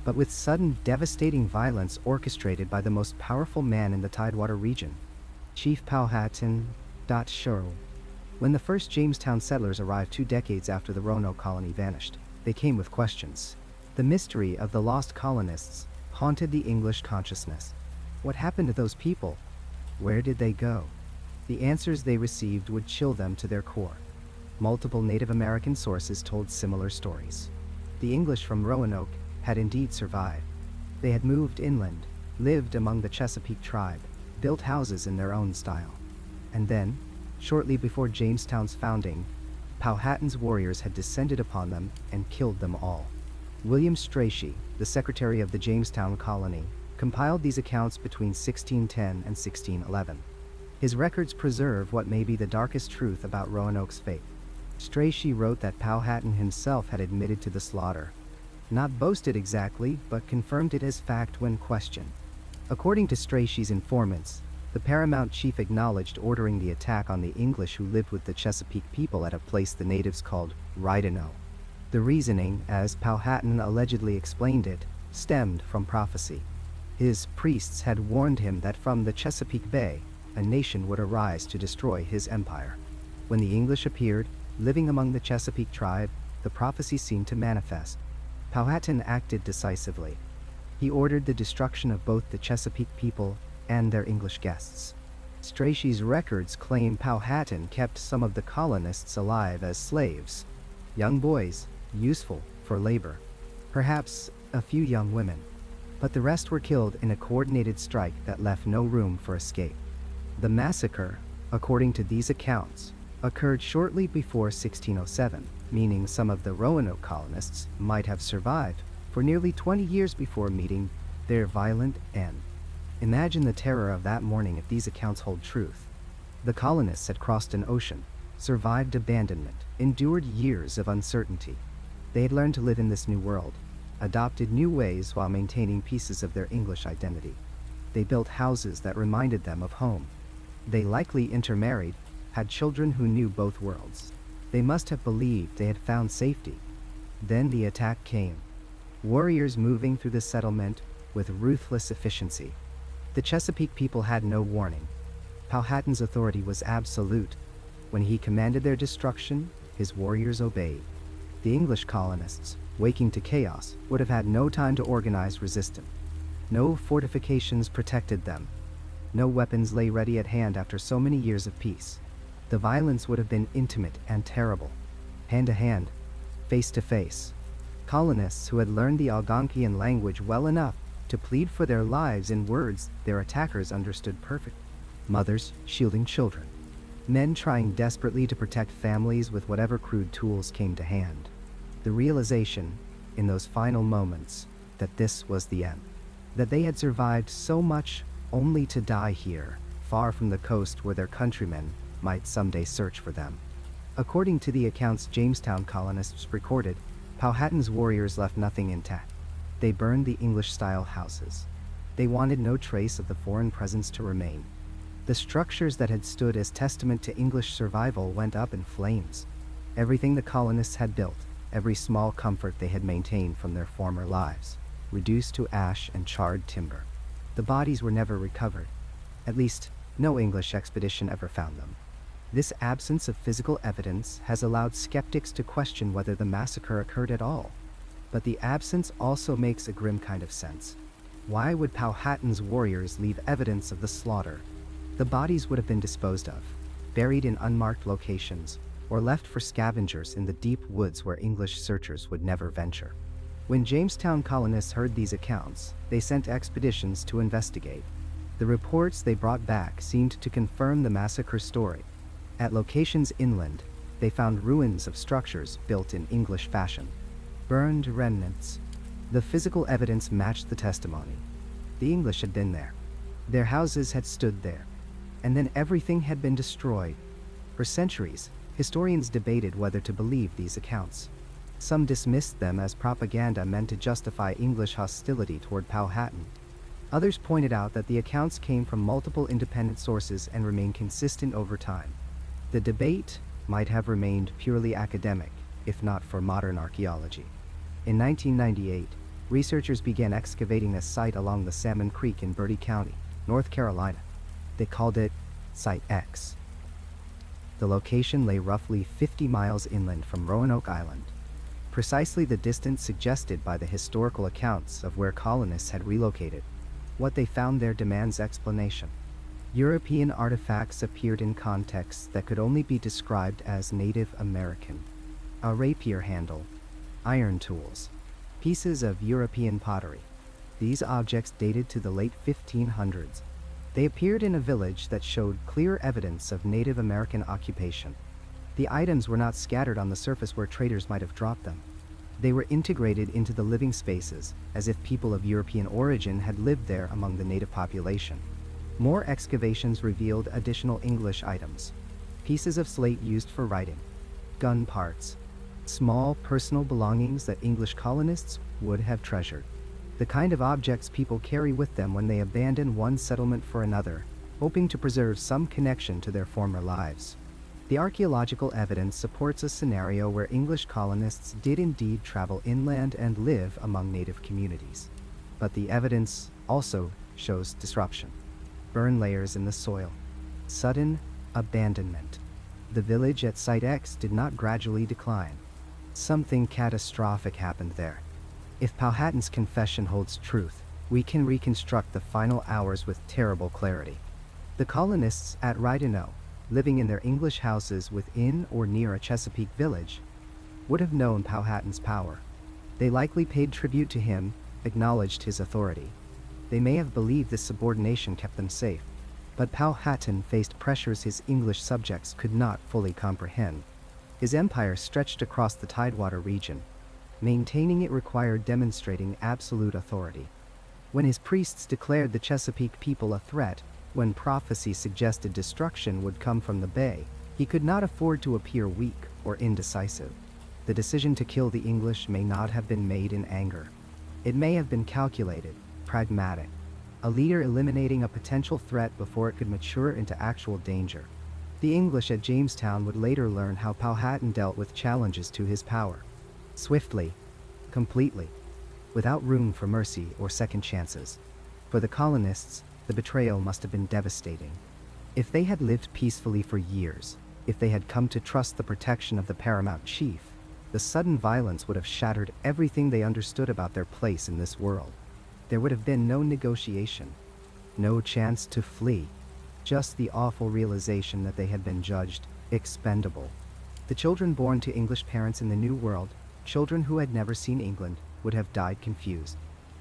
but with sudden devastating violence orchestrated by the most powerful man in the Tidewater region, Chief Powhatan. When the first Jamestown settlers arrived 2 decades after the Roanoke colony vanished, they came with questions. The mystery of the lost colonists haunted the English consciousness. What happened to those people? Where did they go? The answers they received would chill them to their core. Multiple Native American sources told similar stories. The English from Roanoke had indeed survived. They had moved inland, lived among the Chesapeake tribe, built houses in their own style. And then, shortly before Jamestown's founding, Powhatan's warriors had descended upon them and killed them all. William Strachey, the secretary of the Jamestown colony, compiled these accounts between 1610 and 1611. His records preserve what may be the darkest truth about Roanoke's fate. Strachey wrote that Powhatan himself had admitted to the slaughter. Not boasted exactly, but confirmed it as fact when questioned. According to Strachey's informants, the paramount chief acknowledged ordering the attack on the English who lived with the Chesapeake people at a place the natives called Roanoke. The reasoning, as Powhatan allegedly explained it, stemmed from prophecy. His priests had warned him that from the Chesapeake Bay, a nation would arise to destroy his empire. When the English appeared, living among the Chesapeake tribe, the prophecy seemed to manifest. Powhatan acted decisively. He ordered the destruction of both the Chesapeake people and their English guests. Strachey's records claim Powhatan kept some of the colonists alive as slaves. Young boys, useful for labor. Perhaps a few young women. But the rest were killed in a coordinated strike that left no room for escape. The massacre, according to these accounts, occurred shortly before 1607, meaning some of the Roanoke colonists might have survived for nearly 20 years before meeting their violent end. Imagine the terror of that morning if these accounts hold truth. The colonists had crossed an ocean, survived abandonment, endured years of uncertainty. They had learned to live in this new world, adopted new ways while maintaining pieces of their English identity. They built houses that reminded them of home. They likely intermarried, had children who knew both worlds. They must have believed they had found safety. Then the attack came. Warriors moving through the settlement with ruthless efficiency. The Chesapeake people had no warning. Powhatan's authority was absolute. When he commanded their destruction, his warriors obeyed. The English colonists, waking to chaos, would have had no time to organize resistance. No fortifications protected them. No weapons lay ready at hand after so many years of peace. The violence would have been intimate and terrible. Hand to hand, face to face. Colonists who had learned the Algonquian language well enough to plead for their lives in words their attackers understood perfectly. Mothers shielding children. Men trying desperately to protect families with whatever crude tools came to hand. The realization, in those final moments, that this was the end. That they had survived so much only to die here, far from the coast where their countrymen might someday search for them. According to the accounts Jamestown colonists recorded, Powhatan's warriors left nothing intact. They burned the English-style houses. They wanted no trace of the foreign presence to remain. The structures that had stood as testament to English survival went up in flames. Everything the colonists had built, every small comfort they had maintained from their former lives, reduced to ash and charred timber. The bodies were never recovered. At least, no English expedition ever found them. This absence of physical evidence has allowed skeptics to question whether the massacre occurred at all. But the absence also makes a grim kind of sense. Why would Powhatan's warriors leave evidence of the slaughter? The bodies would have been disposed of, buried in unmarked locations, or left for scavengers in the deep woods where English searchers would never venture. When Jamestown colonists heard these accounts, they sent expeditions to investigate. The reports they brought back seemed to confirm the massacre story. At locations inland, they found ruins of structures built in English fashion. Burned remnants. The physical evidence matched the testimony. The English had been there. Their houses had stood there. And then everything had been destroyed. For centuries, historians debated whether to believe these accounts. Some dismissed them as propaganda meant to justify English hostility toward Powhatan. Others pointed out that the accounts came from multiple independent sources and remained consistent over time. The debate might have remained purely academic, if not for modern archaeology. In 1998, researchers began excavating a site along the Salmon Creek in Bertie County, North Carolina. They called it Site X. The location lay roughly 50 miles inland from Roanoke Island, precisely the distance suggested by the historical accounts of where colonists had relocated. What they found there demands explanation. European artifacts appeared in contexts that could only be described as Native American. A rapier handle, iron tools, pieces of European pottery. These objects dated to the late 1500s. They appeared in a village that showed clear evidence of Native American occupation. The items were not scattered on the surface where traders might have dropped them. They were integrated into the living spaces, as if people of European origin had lived there among the native population. More excavations revealed additional English items. Pieces of slate used for writing, gun parts, small personal belongings that English colonists would have treasured. The kind of objects people carry with them when they abandon one settlement for another, hoping to preserve some connection to their former lives. The archaeological evidence supports a scenario where English colonists did indeed travel inland and live among native communities. But the evidence also shows disruption. Burn layers in the soil. Sudden abandonment. The village at Site X did not gradually decline. Something catastrophic happened there. If Powhatan's confession holds truth, we can reconstruct the final hours with terrible clarity. The colonists at Roanoke, living in their English houses within or near a Chesapeake village, would have known Powhatan's power. They likely paid tribute to him, acknowledged his authority. They may have believed this subordination kept them safe, but Powhatan faced pressures his English subjects could not fully comprehend. His empire stretched across the Tidewater region. Maintaining it required demonstrating absolute authority. When his priests declared the Chesapeake people a threat, when prophecy suggested destruction would come from the bay, he could not afford to appear weak or indecisive. The decision to kill the English may not have been made in anger. It may have been calculated, pragmatic, a leader eliminating a potential threat before it could mature into actual danger. The English at Jamestown would later learn how Powhatan dealt with challenges to his power. Swiftly, completely, without room for mercy or second chances. For the colonists, the betrayal must have been devastating. If they had lived peacefully for years, if they had come to trust the protection of the paramount chief, the sudden violence would have shattered everything they understood about their place in this world. There would have been no negotiation, no chance to flee, just the awful realization that they had been judged expendable. The children born to English parents in the New World, children who had never seen England, would have died confused.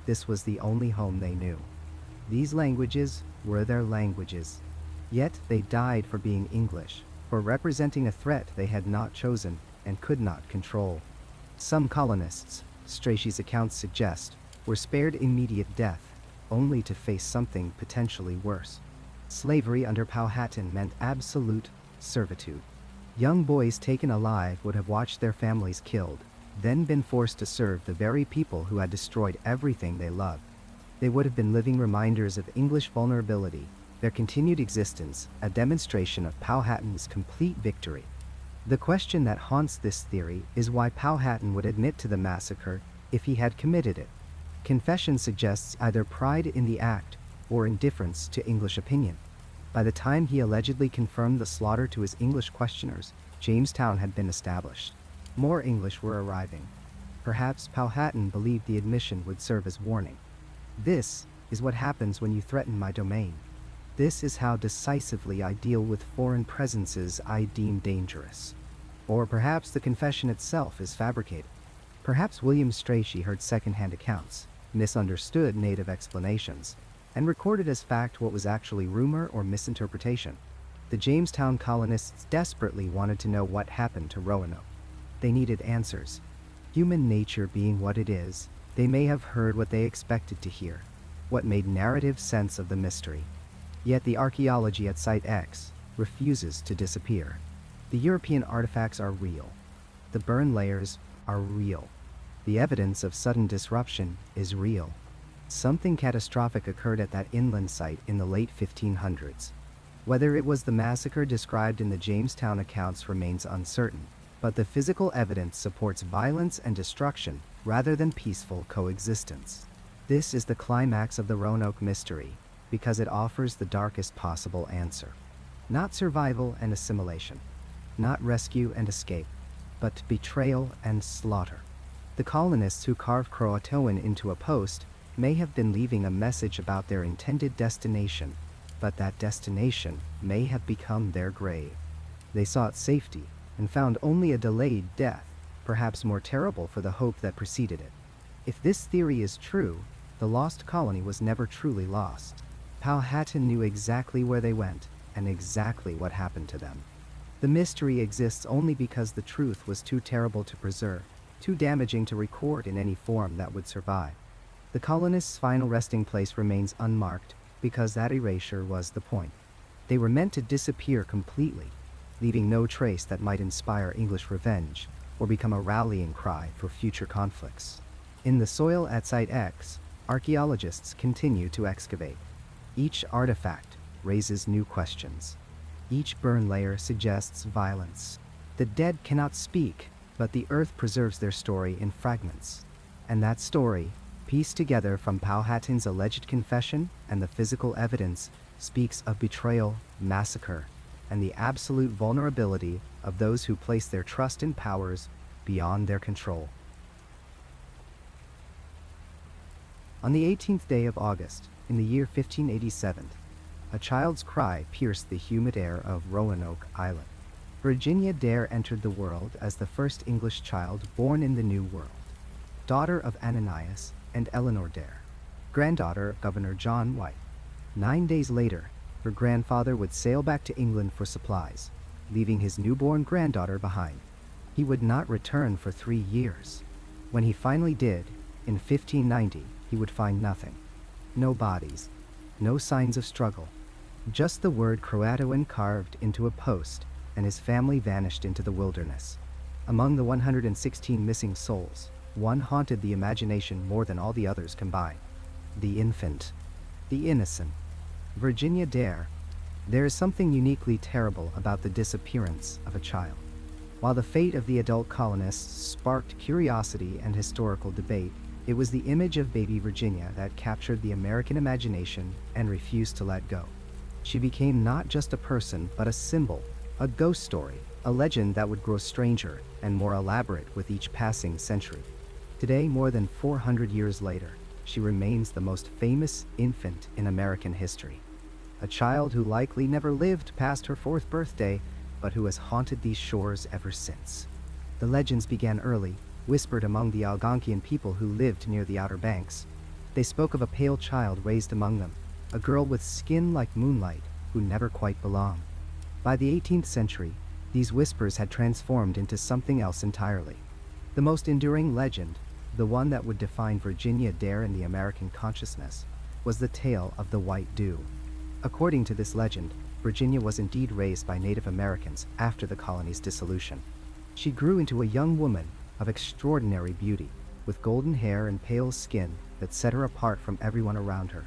This was the only home they knew. These languages were their languages. Yet they died for being English, for representing a threat they had not chosen and could not control. Some colonists, Strachey's accounts suggest, were spared immediate death, only to face something potentially worse. Slavery under Powhatan meant absolute servitude. Young boys taken alive would have watched their families killed, then been forced to serve the very people who had destroyed everything they loved. They would have been living reminders of English vulnerability, their continued existence, a demonstration of Powhatan's complete victory. The question that haunts this theory is why Powhatan would admit to the massacre if he had committed it. Confession suggests either pride in the act or indifference to English opinion. By the time he allegedly confirmed the slaughter to his English questioners, Jamestown had been established. More English were arriving. Perhaps Powhatan believed the admission would serve as warning. This is what happens when you threaten my domain. This is how decisively I deal with foreign presences I deem dangerous. Or perhaps the confession itself is fabricated. Perhaps William Strachey heard second-hand accounts, misunderstood native explanations, and recorded as fact what was actually rumor or misinterpretation. The Jamestown colonists desperately wanted to know what happened to Roanoke. They needed answers. Human nature being what it is, they may have heard what they expected to hear, what made narrative sense of the mystery. Yet the archaeology at Site X refuses to disappear. The European artifacts are real. The burn layers are real. The evidence of sudden disruption is real. Something catastrophic occurred at that inland site in the late 1500s. Whether it was the massacre described in the Jamestown accounts remains uncertain, but the physical evidence supports violence and destruction rather than peaceful coexistence. This is the climax of the Roanoke mystery, because it offers the darkest possible answer. Not survival and assimilation, not rescue and escape, but betrayal and slaughter. The colonists who carved Croatoan into a post may have been leaving a message about their intended destination, but that destination may have become their grave. They sought safety and found only a delayed death, perhaps more terrible for the hope that preceded it. If this theory is true, the lost colony was never truly lost. Powhatan knew exactly where they went and exactly what happened to them. The mystery exists only because the truth was too terrible to preserve, too damaging to record in any form that would survive. The colonists' final resting place remains unmarked because that erasure was the point. They were meant to disappear completely, leaving no trace that might inspire English revenge or become a rallying cry for future conflicts. In the soil at Site X, archaeologists continue to excavate. Each artifact raises new questions. Each burn layer suggests violence. The dead cannot speak, but the earth preserves their story in fragments. And that story, pieced together from Powhatan's alleged confession and the physical evidence, speaks of betrayal, massacre, and the absolute vulnerability of those who place their trust in powers beyond their control. On the 18th day of August, in the year 1587, a child's cry pierced the humid air of Roanoke Island. Virginia Dare entered the world as the first English child born in the New World, daughter of Ananias and Eleanor Dare, granddaughter of Governor John White. 9 days later, her grandfather would sail back to England for supplies, leaving his newborn granddaughter behind. He would not return for 3 years. When he finally did, in 1590, he would find nothing. No bodies, no signs of struggle, just the word Croatoan carved into a post, and his family vanished into the wilderness. Among the 116 missing souls, one haunted the imagination more than all the others combined. The infant. The innocent. Virginia Dare. There is something uniquely terrible about the disappearance of a child. While the fate of the adult colonists sparked curiosity and historical debate, it was the image of baby Virginia that captured the American imagination and refused to let go. She became not just a person, but a symbol, a ghost story, a legend that would grow stranger and more elaborate with each passing century. Today, more than 400 years later, she remains the most famous infant in American history. A child who likely never lived past her 4th birthday, but who has haunted these shores ever since. The legends began early, whispered among the Algonquian people who lived near the Outer Banks. They spoke of a pale child raised among them, a girl with skin like moonlight who never quite belonged. By the 18th century, these whispers had transformed into something else entirely. The most enduring legend, the one that would define Virginia Dare in the American consciousness, was the tale of the White Dew. According to this legend, Virginia was indeed raised by Native Americans after the colony's dissolution. She grew into a young woman of extraordinary beauty, with golden hair and pale skin that set her apart from everyone around her.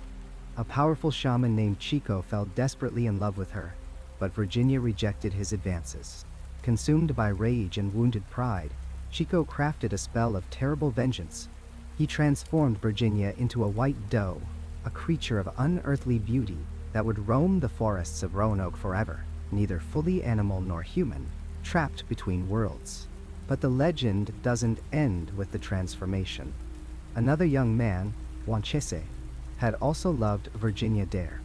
A powerful shaman named Chico fell desperately in love with her, but Virginia rejected his advances. Consumed by rage and wounded pride, Chico crafted a spell of terrible vengeance. He transformed Virginia into a white doe, a creature of unearthly beauty that would roam the forests of Roanoke forever, neither fully animal nor human, trapped between worlds. But the legend doesn't end with the transformation. Another young man, Wanchese, had also loved Virginia Dare.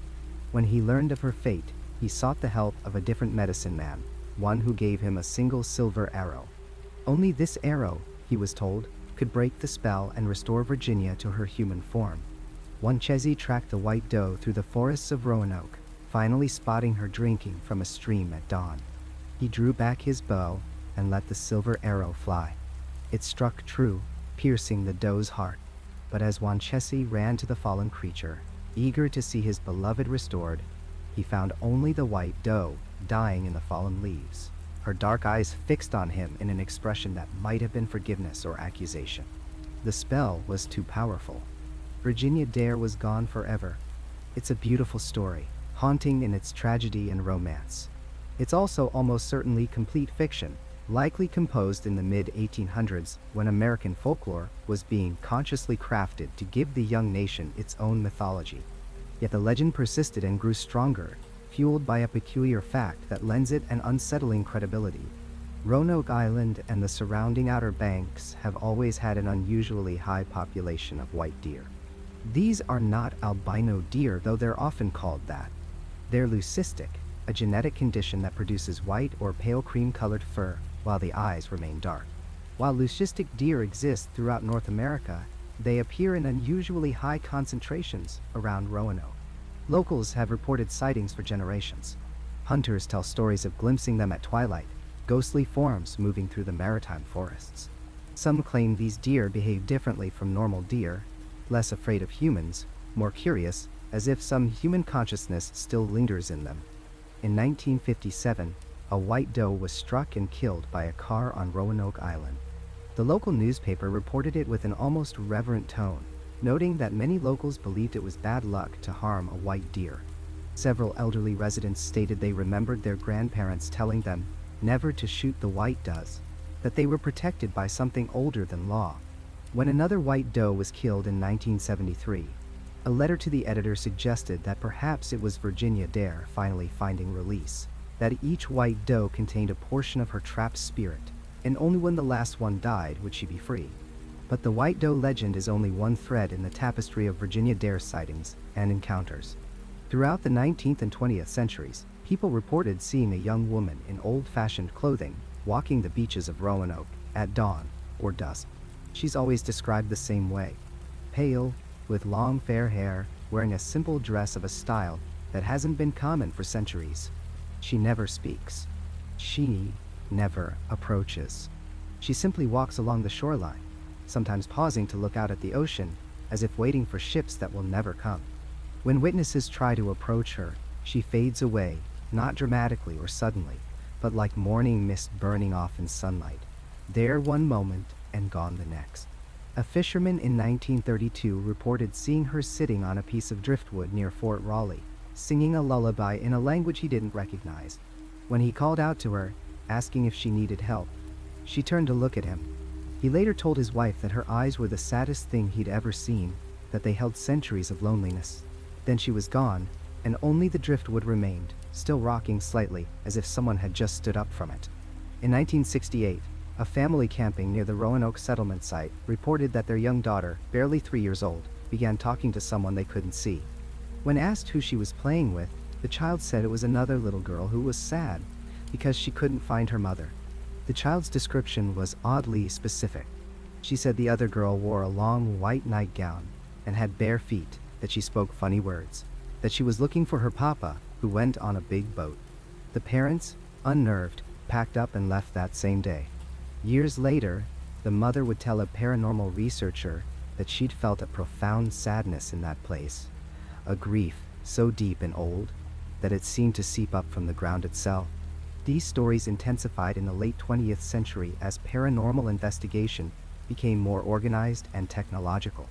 When he learned of her fate, he sought the help of a different medicine man, one who gave him a single silver arrow. Only this arrow, he was told, could break the spell and restore Virginia to her human form. Wanchese tracked the white doe through the forests of Roanoke, finally spotting her drinking from a stream at dawn. He drew back his bow and let the silver arrow fly. It struck true, piercing the doe's heart. But as Wanchese ran to the fallen creature, eager to see his beloved restored, he found only the white doe dying in the fallen leaves, her dark eyes fixed on him in an expression that might have been forgiveness or accusation. The spell was too powerful. Virginia Dare was gone forever. It's a beautiful story, haunting in its tragedy and romance. It's also almost certainly complete fiction, likely composed in the mid-1800s when American folklore was being consciously crafted to give the young nation its own mythology. Yet the legend persisted and grew stronger, fueled by a peculiar fact that lends it an unsettling credibility. Roanoke Island and the surrounding Outer Banks have always had an unusually high population of white deer. These are not albino deer, though they're often called that. They're leucistic, a genetic condition that produces white or pale cream-colored fur while the eyes remain dark. While leucistic deer exist throughout North America, they appear in unusually high concentrations around Roanoke. Locals have reported sightings for generations. Hunters tell stories of glimpsing them at twilight, ghostly forms moving through the maritime forests. Some claim these deer behave differently from normal deer, less afraid of humans, more curious, as if some human consciousness still lingers in them. In 1957, a white doe was struck and killed by a car on Roanoke Island. The local newspaper reported it with an almost reverent tone, noting that many locals believed it was bad luck to harm a white deer. Several elderly residents stated they remembered their grandparents telling them never to shoot the white does, that they were protected by something older than law. When another white doe was killed in 1973, a letter to the editor suggested that perhaps it was Virginia Dare finally finding release, that each white doe contained a portion of her trapped spirit, and only when the last one died would she be free. But the white doe legend is only one thread in the tapestry of Virginia Dare sightings and encounters. Throughout the 19th and 20th centuries, people reported seeing a young woman in old-fashioned clothing walking the beaches of Roanoke at dawn or dusk. She's always described the same way: pale, with long fair hair, wearing a simple dress of a style that hasn't been common for centuries. She never speaks. She never approaches. She simply walks along the shoreline, sometimes pausing to look out at the ocean, as if waiting for ships that will never come. When witnesses try to approach her, she fades away, not dramatically or suddenly, but like morning mist burning off in sunlight, there one moment and gone the next. A fisherman in 1932 reported seeing her sitting on a piece of driftwood near Fort Raleigh, singing a lullaby in a language he didn't recognize. When he called out to her, asking if she needed help, she turned to look at him. He later told his wife that her eyes were the saddest thing he'd ever seen, that they held centuries of loneliness. Then she was gone, and only the driftwood remained, still rocking slightly as if someone had just stood up from it. In 1968, a family camping near the Roanoke settlement site reported that their young daughter, barely 3 years old, began talking to someone they couldn't see. When asked who she was playing with, the child said it was another little girl who was sad because she couldn't find her mother. The child's description was oddly specific. She said the other girl wore a long white nightgown and had bare feet, that she spoke funny words, that she was looking for her papa, who went on a big boat. The parents, unnerved, packed up and left that same day. Years later, the mother would tell a paranormal researcher that she'd felt a profound sadness in that place, a grief so deep and old that it seemed to seep up from the ground itself. These stories intensified in the late 20th century as paranormal investigation became more organized and technological.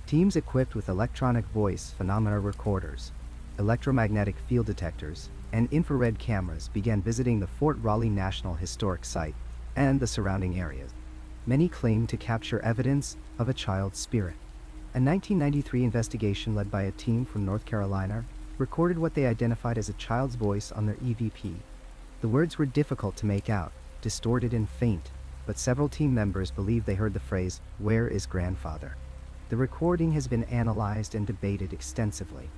Teams equipped with electronic voice phenomena recorders, electromagnetic field detectors, and infrared cameras began visiting the Fort Raleigh National Historic Site and the surrounding areas. Many claimed to capture evidence of a child's spirit. A 1993 investigation led by a team from North Carolina recorded what they identified as a child's voice on their EVP. The words were difficult to make out, distorted and faint, but several team members believe they heard the phrase, "Where is grandfather?" The recording has been analyzed and debated extensively.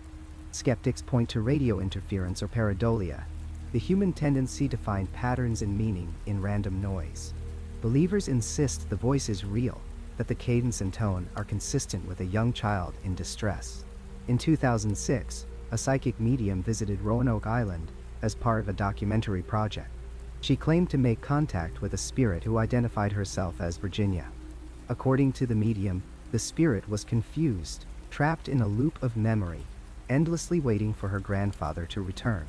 Skeptics point to radio interference or pareidolia, the human tendency to find patterns and meaning in random noise. Believers insist the voice is real, that the cadence and tone are consistent with a young child in distress. In 2006, a psychic medium visited Roanoke Island as part of a documentary project. She claimed to make contact with a spirit who identified herself as Virginia. According to the medium, the spirit was confused, trapped in a loop of memory, endlessly waiting for her grandfather to return.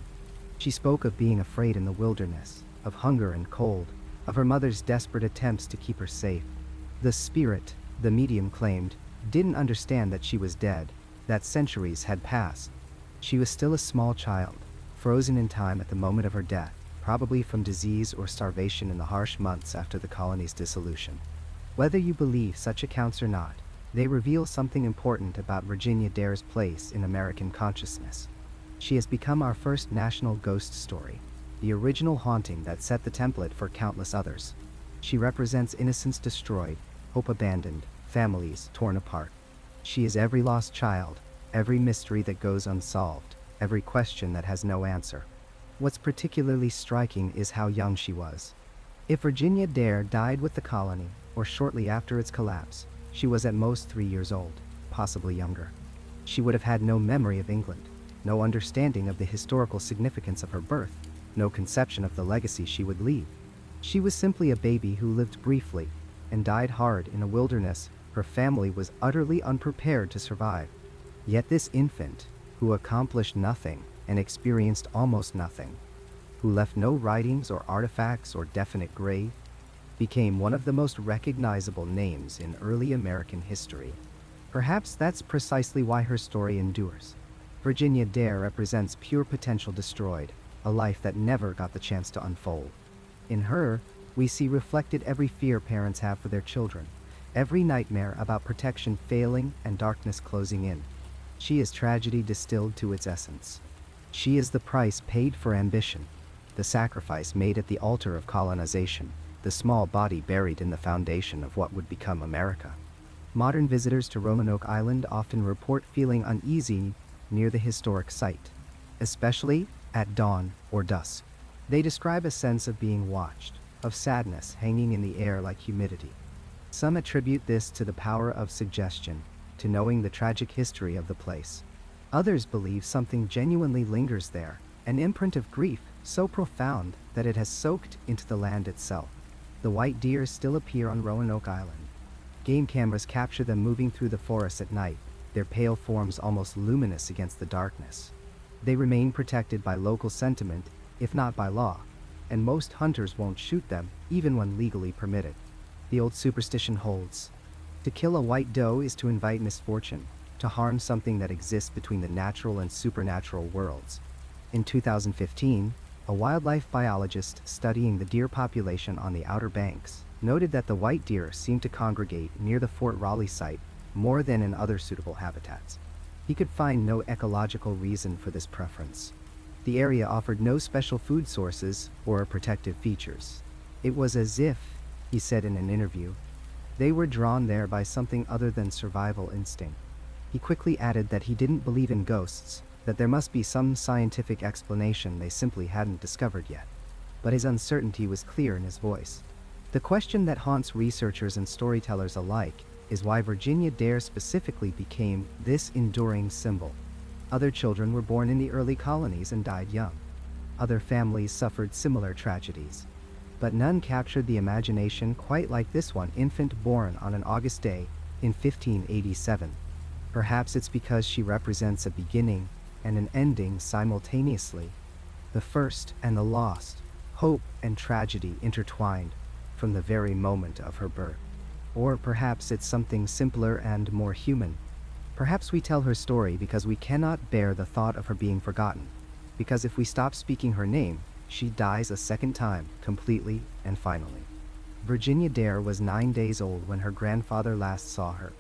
She spoke of being afraid in the wilderness, of hunger and cold, of her mother's desperate attempts to keep her safe. The spirit, the medium claimed, didn't understand that she was dead, that centuries had passed. She was still a small child, frozen in time at the moment of her death, probably from disease or starvation in the harsh months after the colony's dissolution. Whether you believe such accounts or not, they reveal something important about Virginia Dare's place in American consciousness. She has become our first national ghost story, the original haunting that set the template for countless others. She represents innocence destroyed, hope abandoned, families torn apart. She is every lost child, every mystery that goes unsolved, every question that has no answer. What's particularly striking is how young she was. If Virginia Dare died with the colony, or shortly after its collapse, she was at most 3 years old, possibly younger. She would have had no memory of England, no understanding of the historical significance of her birth, no conception of the legacy she would leave. She was simply a baby who lived briefly and died hard in a wilderness her family was utterly unprepared to survive. Yet this infant, who accomplished nothing and experienced almost nothing, who left no writings or artifacts or definite grave, became one of the most recognizable names in early American history. Perhaps that's precisely why her story endures. Virginia Dare represents pure potential destroyed, a life that never got the chance to unfold. In her, we see reflected every fear parents have for their children, every nightmare about protection failing and darkness closing in. She is tragedy distilled to its essence. She is the price paid for ambition, the sacrifice made at the altar of colonization, the small body buried in the foundation of what would become America. Modern visitors to Roanoke Island often report feeling uneasy near the historic site, especially at dawn or dusk. They describe a sense of being watched, of sadness hanging in the air like humidity. Some attribute this to the power of suggestion, to knowing the tragic history of the place. Others believe something genuinely lingers there, an imprint of grief so profound that it has soaked into the land itself. The white deer still appear on Roanoke Island. Game cameras capture them moving through the forest at night, their pale forms almost luminous against the darkness. They remain protected by local sentiment, if not by law, and most hunters won't shoot them, even when legally permitted. The old superstition holds. To kill a white doe is to invite misfortune, to harm something that exists between the natural and supernatural worlds. In 2015, a wildlife biologist studying the deer population on the Outer Banks noted that the white deer seemed to congregate near the Fort Raleigh site more than in other suitable habitats. He could find no ecological reason for this preference. The area offered no special food sources or protective features. It was as if, he said in an interview, they were drawn there by something other than survival instinct. He quickly added that he didn't believe in ghosts, that there must be some scientific explanation they simply hadn't discovered yet. But his uncertainty was clear in his voice. The question that haunts researchers and storytellers alike is why Virginia Dare specifically became this enduring symbol. Other children were born in the early colonies and died young. Other families suffered similar tragedies. But none captured the imagination quite like this one infant born on an August day in 1587. Perhaps it's because she represents a beginning and an ending simultaneously, the first and the lost, hope and tragedy intertwined from the very moment of her birth. Or perhaps it's something simpler and more human. Perhaps we tell her story because we cannot bear the thought of her being forgotten, because if we stop speaking her name, she dies a second time, completely and finally. Virginia Dare was 9 days old when her grandfather last saw her.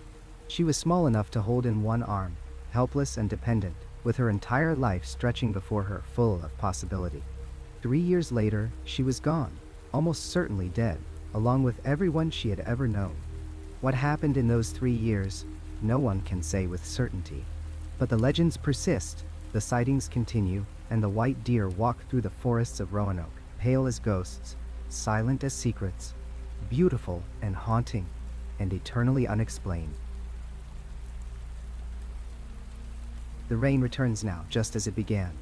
She was small enough to hold in one arm, helpless and dependent, with her entire life stretching before her, full of possibility. 3 years later, she was gone, almost certainly dead. along with everyone she had ever known. What happened in those 3 years, no one can say with certainty. But the legends persist, the sightings continue, and the white deer walk through the forests of Roanoke, pale as ghosts, silent as secrets, beautiful and haunting, and eternally unexplained. The rain returns now, just as it began.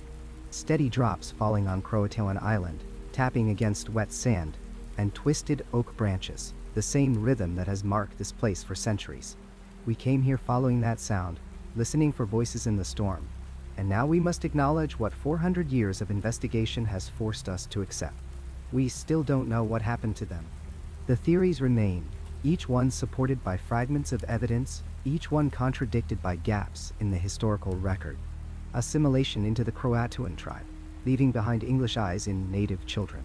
Steady drops falling on Croatoan Island, tapping against wet sand and twisted oak branches, the same rhythm that has marked this place for centuries. We came here following that sound, listening for voices in the storm, and now we must acknowledge what 400 years of investigation has forced us to accept. We still don't know what happened to them. The theories remain, each one supported by fragments of evidence, each one contradicted by gaps in the historical record. Assimilation into the Croatoan tribe, leaving behind English eyes in native children.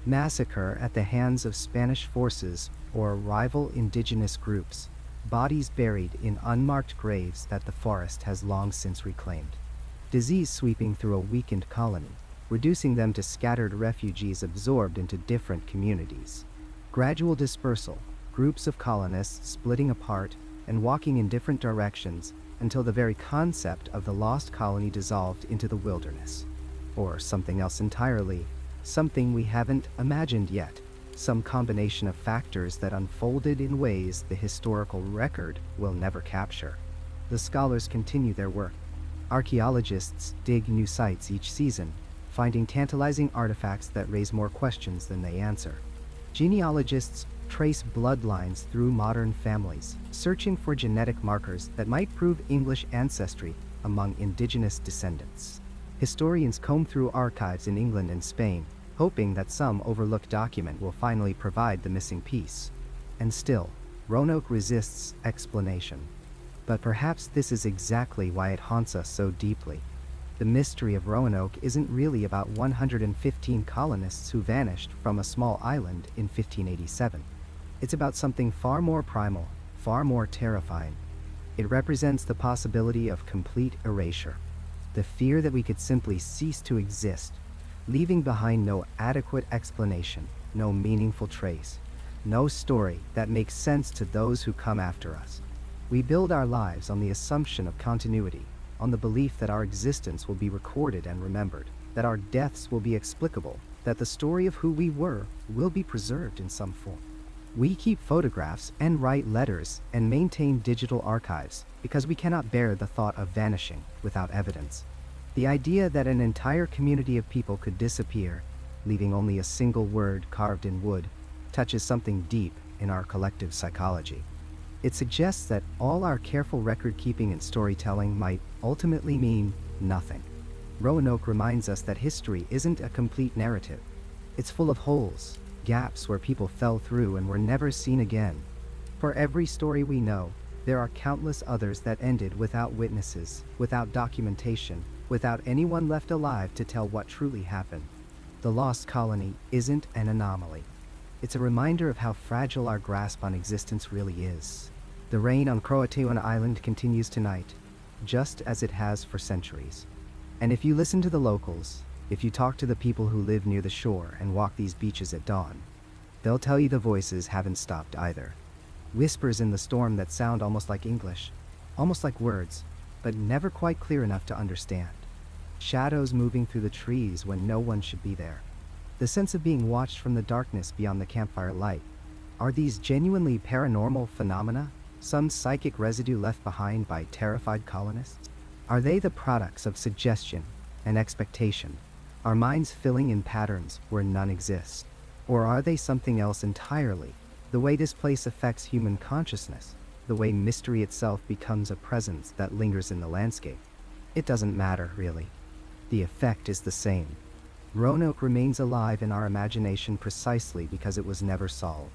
Massacre at the hands of Spanish forces or rival indigenous groups. Bodies buried in unmarked graves that the forest has long since reclaimed. Disease sweeping through a weakened colony, reducing them to scattered refugees absorbed into different communities. Gradual dispersal, groups of colonists splitting apart and walking in different directions until the very concept of the lost colony dissolved into the wilderness. Or something else entirely, something we haven't imagined yet, some combination of factors that unfolded in ways the historical record will never capture. The scholars continue their work. Archaeologists dig new sites each season, finding tantalizing artifacts that raise more questions than they answer. Genealogists trace bloodlines through modern families, searching for genetic markers that might prove English ancestry among indigenous descendants. Historians comb through archives in England and Spain, hoping that some overlooked document will finally provide the missing piece. And still, Roanoke resists explanation. But perhaps this is exactly why it haunts us so deeply. The mystery of Roanoke isn't really about 115 colonists who vanished from a small island in 1587. It's about something far more primal, far more terrifying. It represents the possibility of complete erasure. The fear that we could simply cease to exist, leaving behind no adequate explanation, no meaningful trace, no story that makes sense to those who come after us. We build our lives on the assumption of continuity, on the belief that our existence will be recorded and remembered, that our deaths will be explicable, that the story of who we were will be preserved in some form. We keep photographs and write letters and maintain digital archives because we cannot bear the thought of vanishing without evidence. The idea that an entire community of people could disappear, leaving only a single word carved in wood, touches something deep in our collective psychology. It suggests that all our careful record-keeping and storytelling might ultimately mean nothing. Roanoke reminds us that history isn't a complete narrative. It's full of holes, gaps where people fell through and were never seen again. For every story we know, there are countless others that ended without witnesses, without documentation, without anyone left alive to tell what truly happened. The Lost Colony isn't an anomaly. It's a reminder of how fragile our grasp on existence really is. The rain on Croatoan Island continues tonight, just as it has for centuries. And if you listen to the locals, if you talk to the people who live near the shore and walk these beaches at dawn, they'll tell you the voices haven't stopped either. Whispers in the storm that sound almost like English, almost like words, but never quite clear enough to understand. Shadows moving through the trees when no one should be there. The sense of being watched from the darkness beyond the campfire light. Are these genuinely paranormal phenomena? Some psychic residue left behind by terrified colonists? Are they the products of suggestion and expectation? Our minds filling in patterns where none exist? Or are they something else entirely? The way this place affects human consciousness, the way mystery itself becomes a presence that lingers in the landscape. It doesn't matter, really. The effect is the same. Roanoke remains alive in our imagination precisely because it was never solved.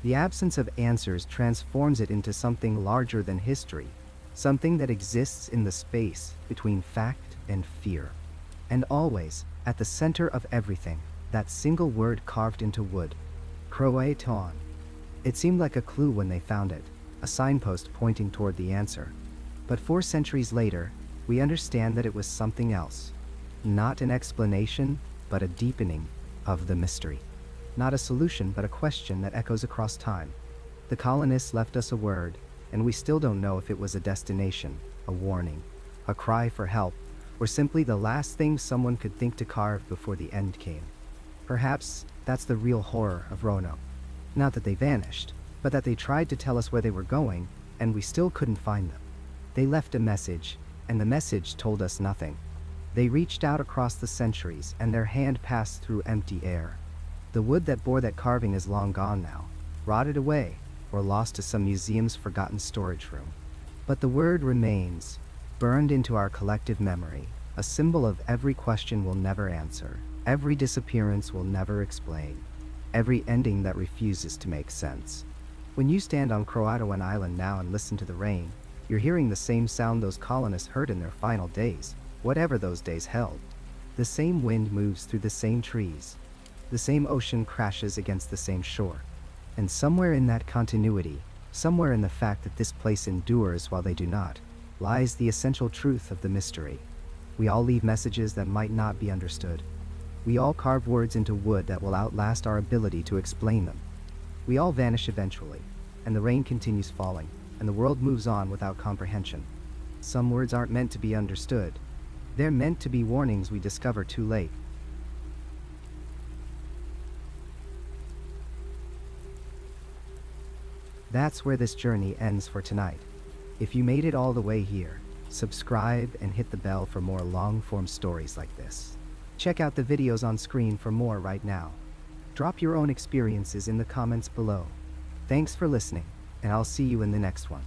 The absence of answers transforms it into something larger than history, something that exists in the space between fact and fear. And always, at the center of everything, that single word carved into wood, Croatoan. It seemed like a clue when they found it, a signpost pointing toward the answer. But 4 centuries later, we understand that it was something else. Not an explanation, but a deepening of the mystery. Not a solution, but a question that echoes across time. The colonists left us a word, and we still don't know if it was a destination, a warning, a cry for help, or simply the last thing someone could think to carve before the end came. Perhaps that's the real horror of Roanoke. Not that they vanished, but that they tried to tell us where they were going, and we still couldn't find them. They left a message, and the message told us nothing. They reached out across the centuries, and their hand passed through empty air. The wood that bore that carving is long gone now, rotted away, or lost to some museum's forgotten storage room. But the word remains, burned into our collective memory, a symbol of every question we'll never answer, every disappearance we'll never explain, every ending that refuses to make sense. When you stand on Croatoan Island now and listen to the rain, you're hearing the same sound those colonists heard in their final days, whatever those days held. The same wind moves through the same trees. The same ocean crashes against the same shore. And somewhere in that continuity, somewhere in the fact that this place endures while they do not, lies the essential truth of the mystery. We all leave messages that might not be understood. We all carve words into wood that will outlast our ability to explain them. We all vanish eventually, and the rain continues falling, and the world moves on without comprehension. Some words aren't meant to be understood. They're meant to be warnings we discover too late. That's where this journey ends for tonight. If you made it all the way here, subscribe and hit the bell for more long-form stories like this. Check out the videos on screen for more right now. Drop your own experiences in the comments below. Thanks for listening, and I'll see you in the next one.